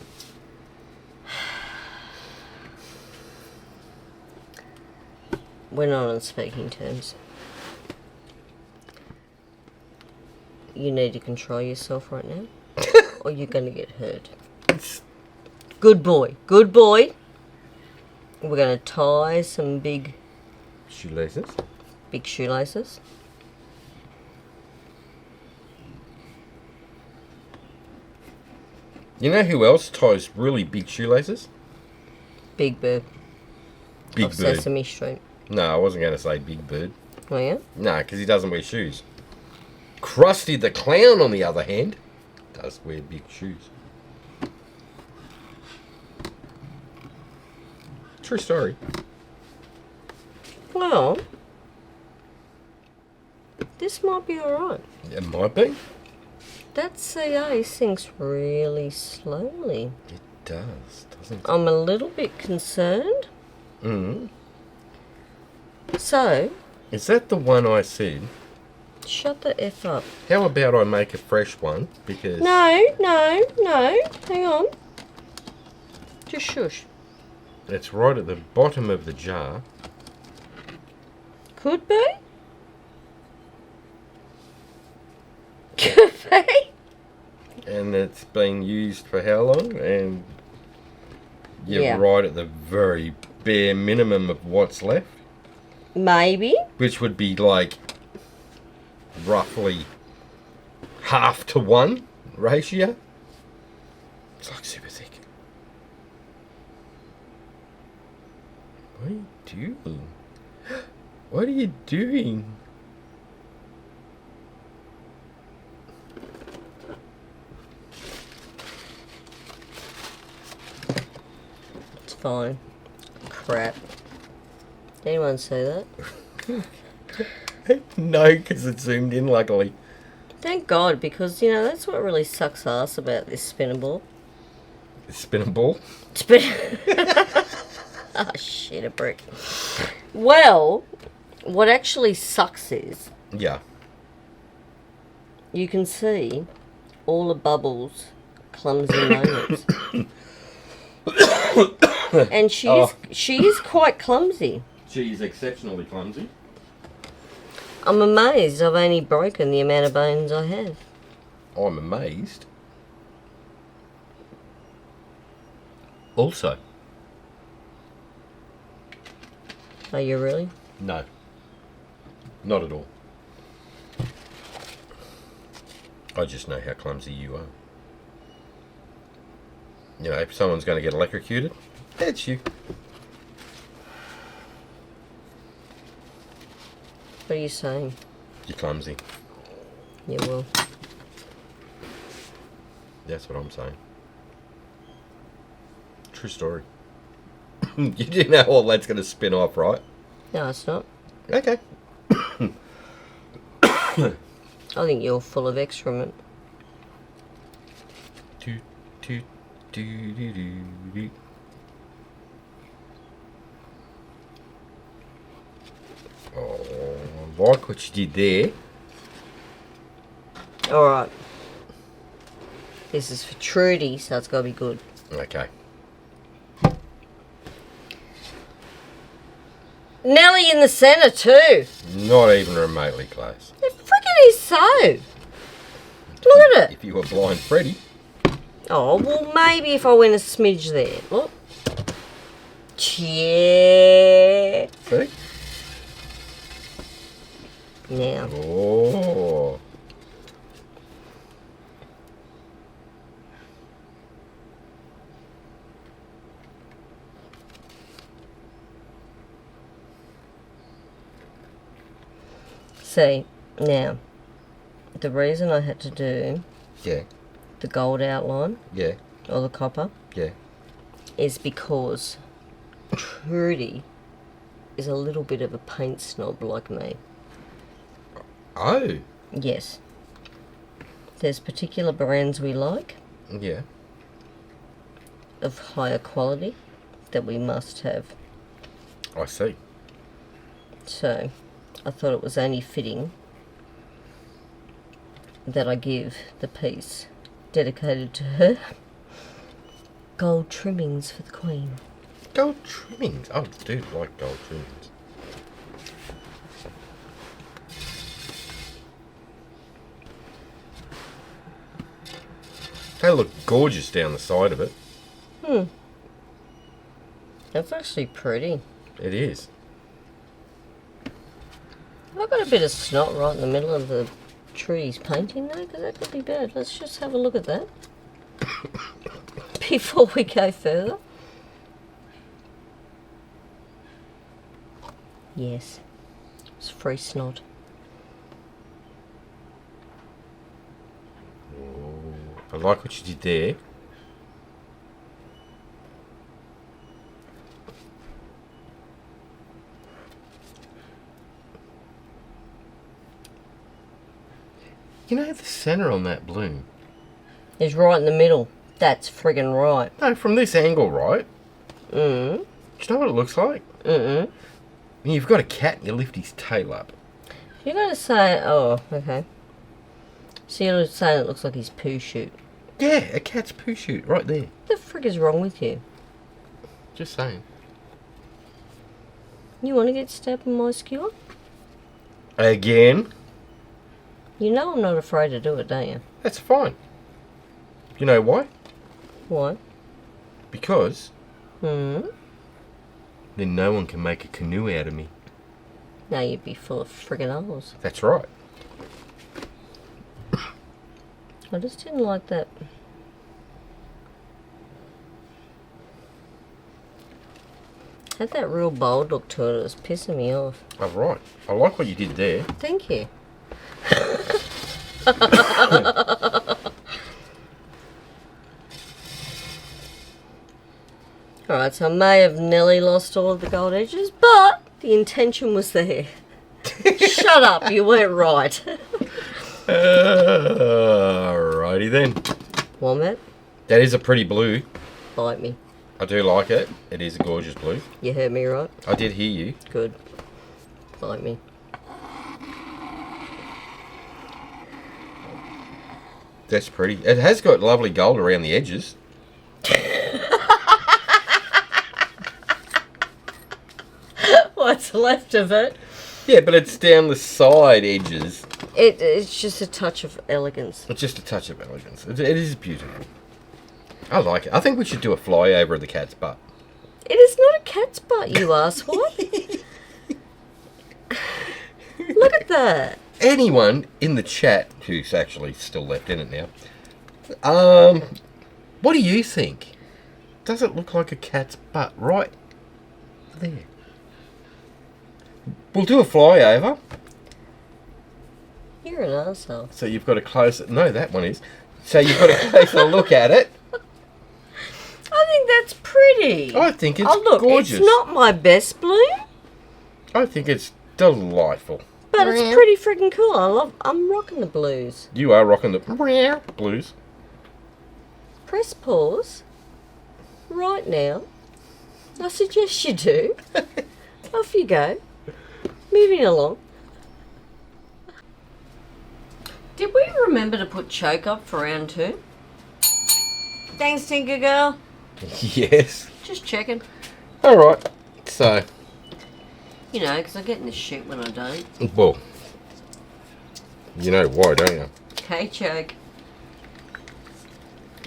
We're not on speaking terms. You need to control yourself right now, or you're going to get hurt. Good boy. Good boy. We're going to tie some big Shoelaces. shoelaces. You know who else ties really big shoelaces? Big Bird Big of Bird. Sesame Street. No, I wasn't going to say Big Bird. Oh, yeah? No, because he doesn't wear shoes. Krusty the Clown, on the other hand, does wear big shoes. True story. Well, this might be alright. It might be. That CA sinks really slowly. It does, doesn't it? I'm a little bit concerned. Mm. So, Is that the one I said? shut the F up. How about I make a fresh one? Because No. Hang on. Just shush. it's right at the bottom of the jar. Could be. Could be. And it's been used for how long? And you're Yeah. right at the very bare minimum of what's left. Maybe. Which would be like roughly 1/2 ratio. It's like super thick. What are you doing? What are you doing? fine. Crap. Did anyone see that? No, because it zoomed in, luckily. Thank God, because, you know, that's what really sucks ass about this spinner ball. Spin a ball? Oh, shit, a brick. Well, what actually sucks is Yeah. you can see all the bubbles, clumsy moments. And she is quite clumsy. She's exceptionally clumsy. I'm amazed I've only broken the amount of bones I have. I'm amazed. Also. Are you really? No. Not at all. I just know how clumsy you are. You know, if someone's going to get electrocuted, that's you. What are you saying? You're clumsy. Yeah, well. That's what I'm saying. True story. You do know all that's going to spin off, right? No, it's not. Okay. I think you're full of excrement. Toot, toot, doo, doo, doo, doo. Oh, I like what you did there. Alright. This is for Trudy, so it's got to be good. Okay. Nelly in the centre too. Not even remotely close. It frickin' is so. Look at it. If you were blind Freddy. Oh, well, maybe if I went a smidge there. Look. Yeah. See? Now. Oh. See, now, the reason I had to do Yeah. the gold outline, Yeah. or the copper, Yeah. is because Trudy is a little bit of a paint snob like me. Oh. Yes. There's particular brands we like, Yeah. of higher quality, that we must have. I see. So, I thought it was only fitting that I give the piece dedicated to her gold trimmings for the Queen. Gold trimmings. Oh, dude, I like gold trimmings. They look gorgeous down the side of it. That's actually pretty. It is. I've got a bit of snot right in the middle of the trees painting though, because that could be bad. Let's just have a look at that before we go further. Yes, it's free snot. I like what you did there. You know the centre on that bloom? It's right in the middle. That's friggin' right. No, from this angle, right? Mm. Do you know what it looks like? Mm-mm. When you've got a cat and you lift his tail up. You're going to say, oh, okay. So you're saying it looks like his poo shoot. Yeah, a cat's poo shoot, right there. What the frick is wrong with you? Just saying. You want to get stabbed in my skewer? Again? You know I'm not afraid to do it, don't you? That's fine. You know why? Why? Because Hmm? then no one can make a canoe out of me. Now you'd be full of friggin' holes. That's right. I just didn't like that. Had that real bold look to it. It was pissing me off. Oh, right. I like what you did there. Thank you. Alright, Alright, so I may have nearly lost all of the gold edges, but the intention was there. Shut up, you weren't right. Alrighty then. Wombat, That is a pretty blue. bite me. I do like it. It is a gorgeous blue. You heard me right? I did hear you. Good. Bite me. That's pretty. It has got lovely gold around the edges. What's left of it? Yeah, but it's down the side edges. It's just a touch of elegance. It's just a touch of elegance. It is beautiful. I like it. I think we should do a flyover of the cat's butt. It is not a cat's butt, you asswipe. Look at that. Anyone in the chat who's actually still left in it now, what do you think? Does it look like a cat's butt right there? We'll do a flyover. You're an arsehole. So you've got a closer... No, that one is. So you've got a closer look at it. I think that's pretty. I think it's look, gorgeous. It's not my best bloom, I think it's delightful. but it's pretty freaking cool. I'm rocking the blues. You are rocking the blues. Press pause right now. I suggest you do. Off you go. Moving along. Did we remember to put choke up for round 2? Thanks, Tinker Girl. Yes. Just checking. All right. So, You know, because I get in the shit when I don't. well, you know why, don't you? Okay, choke.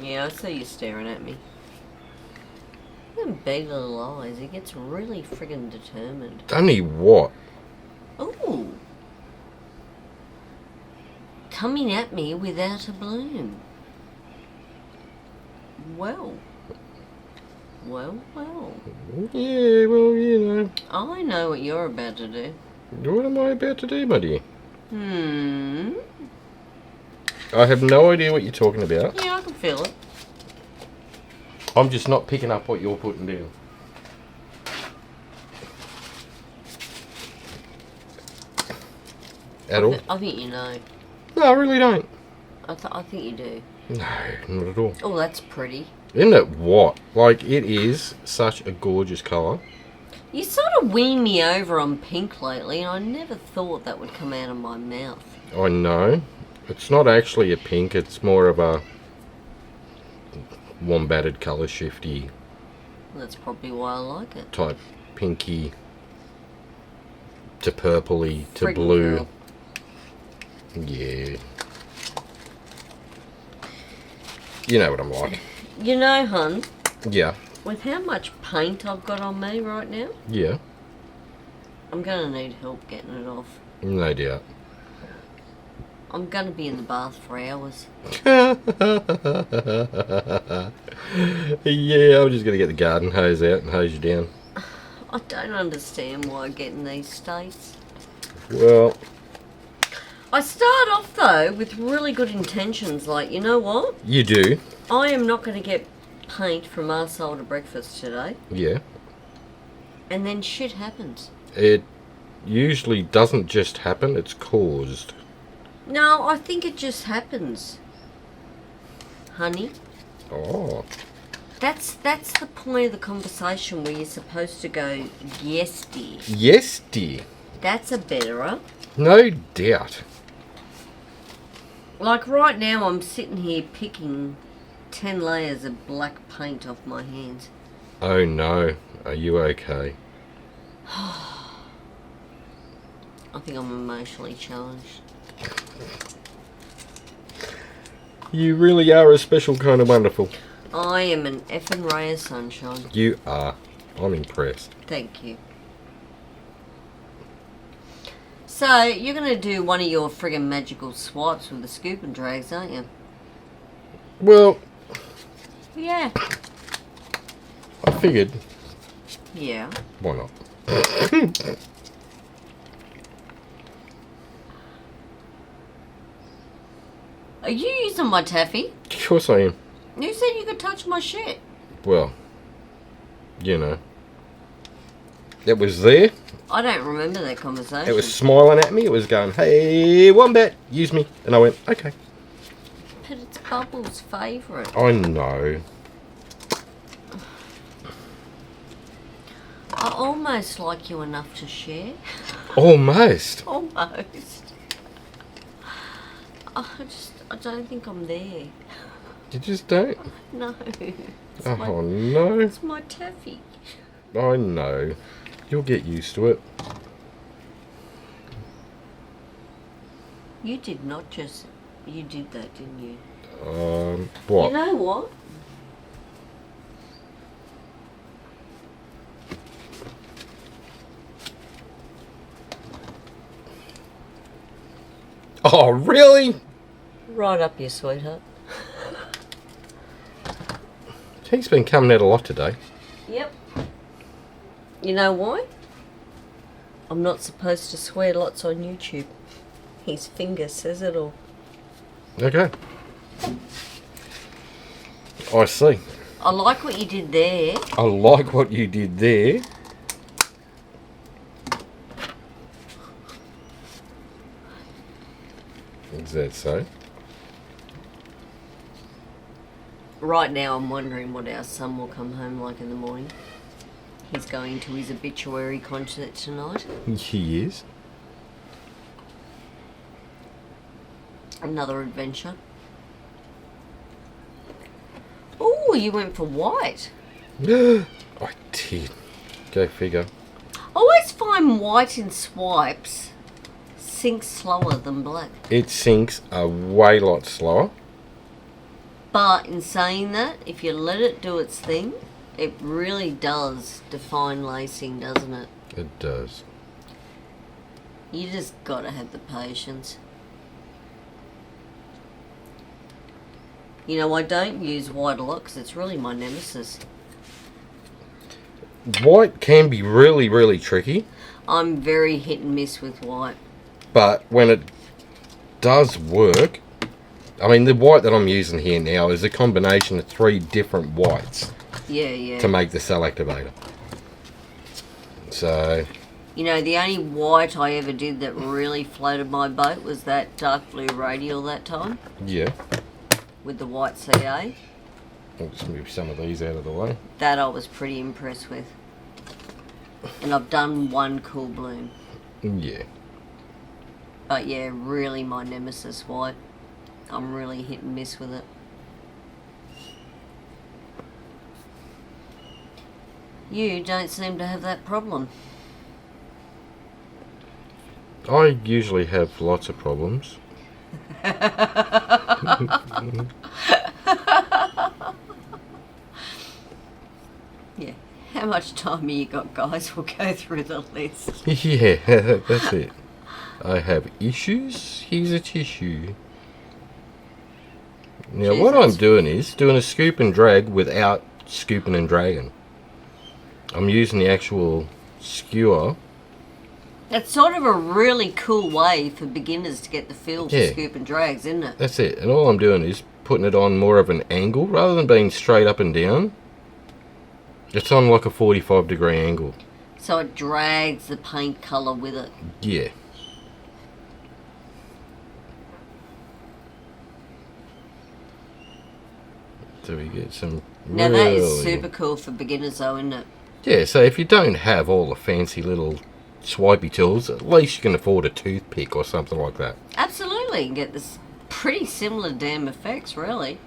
Yeah, I see you staring at me. Them big little eyes. He gets really friggin' determined. Only what? Ooh. Coming at me without a bloom. Well. Well, well. Yeah, well, you know. I know what you're about to do. What am I about to do, my dear? I have no idea what you're talking about. Yeah, I can feel it. I'm just not picking up what you're putting down. At all? I think you know. No, I really don't. I think you do. No, not at all. Oh, that's pretty. Isn't it what? Like, it is such a gorgeous colour. You sort of weaned me over on pink lately, and I never thought that would come out of my mouth. I know. It's not actually a pink, it's more of a wombatted colour shifty That's probably why I like it. type pinky to purpley to Friggin' blue. girl. Yeah. You know what I'm like. You know, hun, Yeah. with how much paint I've got on me right now, Yeah. I'm going to need help getting it off. No doubt. I'm going to be in the bath for hours. Yeah, I'm just going to get the garden hose out and hose you down. I don't understand why I get in these states. Well, I start off, though, with really good intentions, like, you know what? you do. I am not going to get paint from arsehole to breakfast today. Yeah. And then shit happens. It usually doesn't just happen, it's caused. No, I think it just happens. Honey, Oh. that's the point of the conversation where you're supposed to go, yes, dear. Yes, dear. That's a betterer. No doubt. Like right now, I'm sitting here picking 10 layers of black paint off my hands. Oh no. Are you okay? I think I'm emotionally challenged. You really are a special kind of wonderful. I am an effing ray of sunshine. You are. I'm impressed. Thank you. So, you're going to do one of your friggin' magical swipes with the scoop and drags, aren't you? Well, Yeah. I figured, Yeah. why not? Are you using my taffy? Of course I am. You said you could touch my shit. Well, you know. It was there. I don't remember that conversation. It was smiling at me. It was going, hey, Wombat, use me. And I went, okay. But it's Bubbles' favourite. I know. I almost like you enough to share. Almost. Almost. I don't think I'm there. You just don't? No. Oh, no. It's my taffy. I know. You'll get used to it. You did not just... You did that, didn't you? What? You know what? Oh, really? Right up your sweetheart. He's been coming out a lot today. Yep. You know why? I'm not supposed to swear lots on YouTube. His finger says it all. Okay. I see. I like what you did there. I like what you did there. Is that so? Right now I'm wondering what our son will come home like in the morning. He's going to his obituary concert tonight. He is. Another adventure. Oh, you went for white. I did. Go figure. I always find white in swipes sinks slower than black. It sinks a way lot slower. But in saying that, if you let it do its thing, it really does define lacing, doesn't it? It does. You just gotta have the patience. You know, I don't use white a lot because it's really my nemesis. White can be really, really tricky. I'm very hit and miss with white. But when it does work, I mean, the white that I'm using here now is a combination of 3 different whites Yeah. to make the cell activator. So, You know, the only white I ever did that really floated my boat was that dark blue radial that time yeah. with the white CA. I'll just move some of these out of the way. That I was pretty impressed with. And I've done one cool bloom. Yeah. But yeah, really my nemesis white. I'm really hit and miss with it. You don't seem to have that problem. I usually have lots of problems. Yeah. How much time have you got, guys? We'll go through the list. Yeah, that's it. I have issues. Here's a tissue. Now, what I'm doing is doing a scoop and drag without scooping and dragging. I'm using the actual skewer. It's sort of a really cool way for beginners to get the feel for Yeah. scoop and drags, isn't it? That's it. And all I'm doing is putting it on more of an angle rather than being straight up and down. It's on like a 45-degree angle. So it drags the paint colour with it. Yeah. So we get some Now that is really- super cool for beginners though, isn't it? Yeah, so if you don't have all the fancy little swipey tools, at least you can afford a toothpick or something like that. Absolutely, you can get this pretty similar damn effects, really.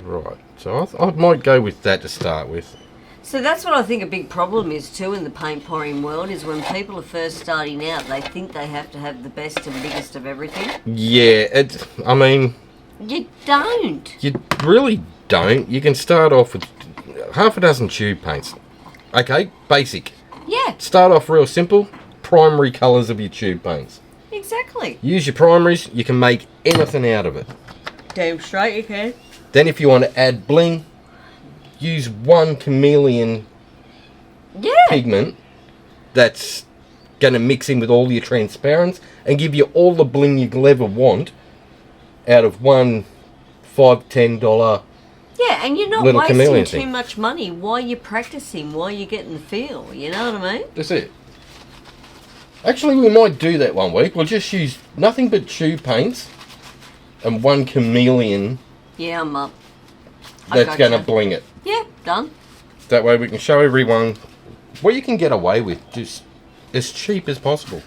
Right, so I might go with that to start with. So that's what I think a big problem is too in the paint pouring world, is when people are first starting out, they think they have to have the best and biggest of everything. Yeah, I mean, You don't. you really don't. You can start off with half a dozen tube paints. Okay, basic. Yeah, Start off real simple. Primary colours of your tube paints. exactly. Use your primaries, you can make anything out of it. Damn straight you can. Then if you want to add bling, use one chameleon Yeah. pigment that's going to mix in with all your transparents and give you all the bling you'll ever want out of one $5-10 Yeah, and you're not Little chameleon wasting too thing. much money while you're practicing, while you're getting the feel. You know what I mean? That's it. Actually, we might do that one week. We'll just use nothing but tube paints and one chameleon Yeah, I'm up. that's going to bling it. Yeah, done. That way we can show everyone what you can get away with, just as cheap as possible.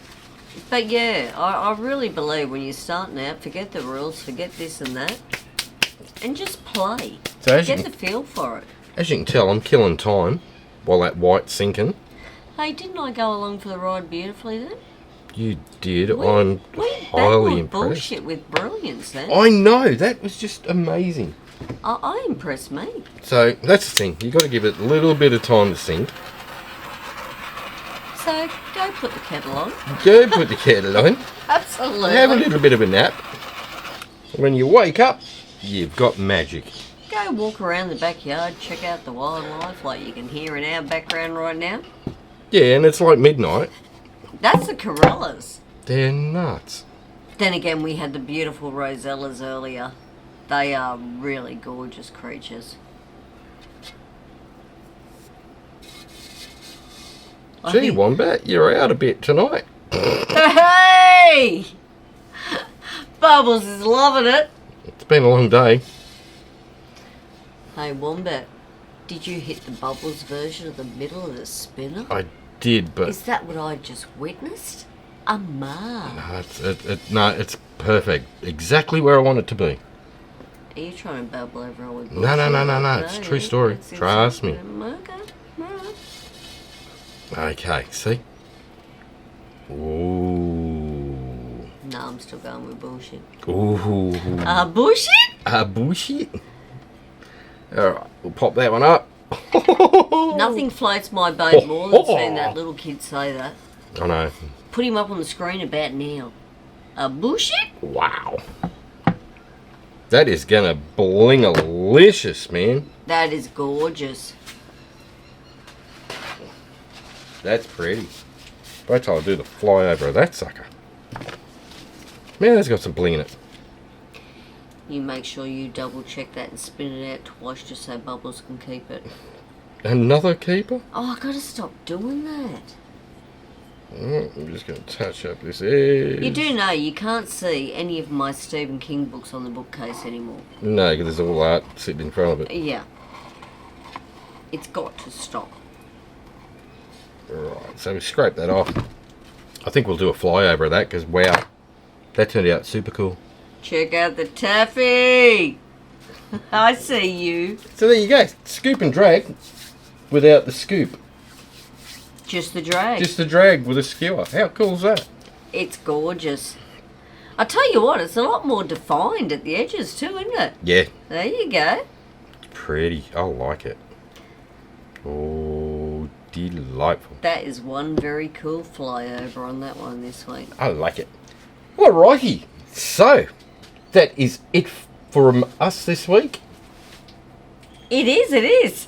But yeah, I really believe when you're starting out, forget the rules, forget this and that, and just play. So as you, Get the feel for it. as you can tell, I'm killing time while that white's sinking. Hey, didn't I go along for the ride beautifully then? You did. We I'm highly battled impressed. bullshit with brilliance then. I know, that was just amazing. I impressed me. So that's the thing, you got to give it a little bit of time to sink. So go put the kettle on. Go put the kettle on, Absolutely. have a little bit of a nap. When you wake up, you've got magic. Go walk around the backyard, check out the wildlife like you can hear in our background right now. Yeah, and it's like midnight. That's the corellas. They're nuts. Then again, we had the beautiful rosellas earlier. They are really gorgeous creatures. I Gee, think- Wombat, you're out a bit tonight. Hey! Bubbles is loving it. It's been a long day. Hey, Wombat, did you hit the Bubbles version of the middle of the spinner? I did, but Is that what I just witnessed? Man. no, it's perfect. Exactly where I want it to be. Are you trying to babble everyone with No, no, no, no, no. It's a true story. it's Trust me. Okay, alright. Okay, see? Ooh. No, I'm still going with bullshit. Ooh. Bullshit? Bullshit. Alright, we'll pop that one up. Nothing floats my boat more than seeing that little kid say that. I know. Put him up on the screen about now. Bullshit? Wow. That is gonna bling-alicious, man. That is gorgeous. That's pretty. Wait till I do the flyover of that sucker. Man, that's got some bling in it. You make sure you double check that and spin it out twice just so Bubbles can keep it. Another keeper? Oh, I gotta stop doing that. I'm just going to touch up this edge. You do know you can't see any of my Stephen King books on the bookcase anymore. No, because there's all art sitting in front of it. Yeah. It's got to stop. Right, so we scrape that off. I think we'll do a flyover of that because, wow, that turned out super cool. Check out the taffy! I see you. So there you go. Scoop and drag without the scoop. Just the drag. Just the drag with a skewer. How cool is that? It's gorgeous. I tell you what, it's a lot more defined at the edges too, isn't it? Yeah, There you go. it's pretty. I like it. Oh, delightful. That is one very cool flyover on that one this week. I like it. Alrighty. So, that is it from us this week. It is.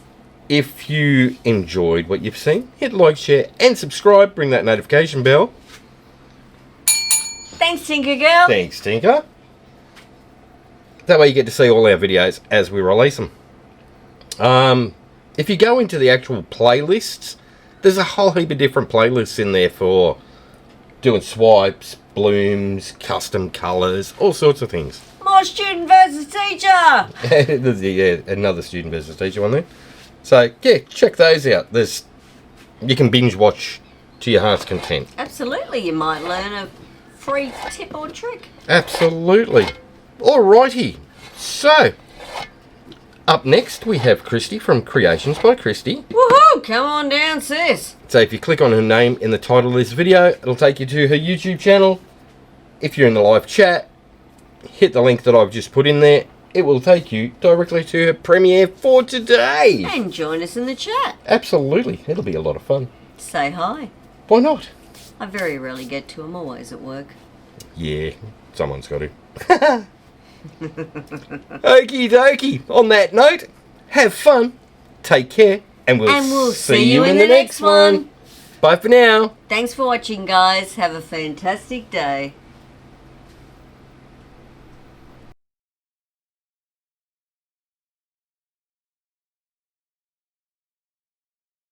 If you enjoyed what you've seen, hit like, share, and subscribe. Bring that notification bell. Thanks, Tinker Thanks, Tinker. That way you get to see all our videos as we release them. If you go into the actual playlists, there's a whole heap of different playlists in there for doing swipes, blooms, custom colours, all sorts of things. More student versus teacher! There's another student versus teacher one there. So, yeah, check those out. You can binge watch to your heart's content. Absolutely, you might learn a free tip or trick. Absolutely. Alrighty. So, up next we have Kristey from Creations by Kristey. Woohoo! Come on down, sis. So if you click on her name in the title of this video, it'll take you to her YouTube channel. If you're in the live chat, hit the link that I've just put in there. It will take you directly to her premiere for today. And join us in the chat. Absolutely. It'll be a lot of fun. Say hi. Why not? I very rarely get to. I'm always at work. Yeah, someone's got to. Okie dokie. On that note, have fun, take care, and we'll see you in the next one. Bye for now. Thanks for watching, guys. Have a fantastic day.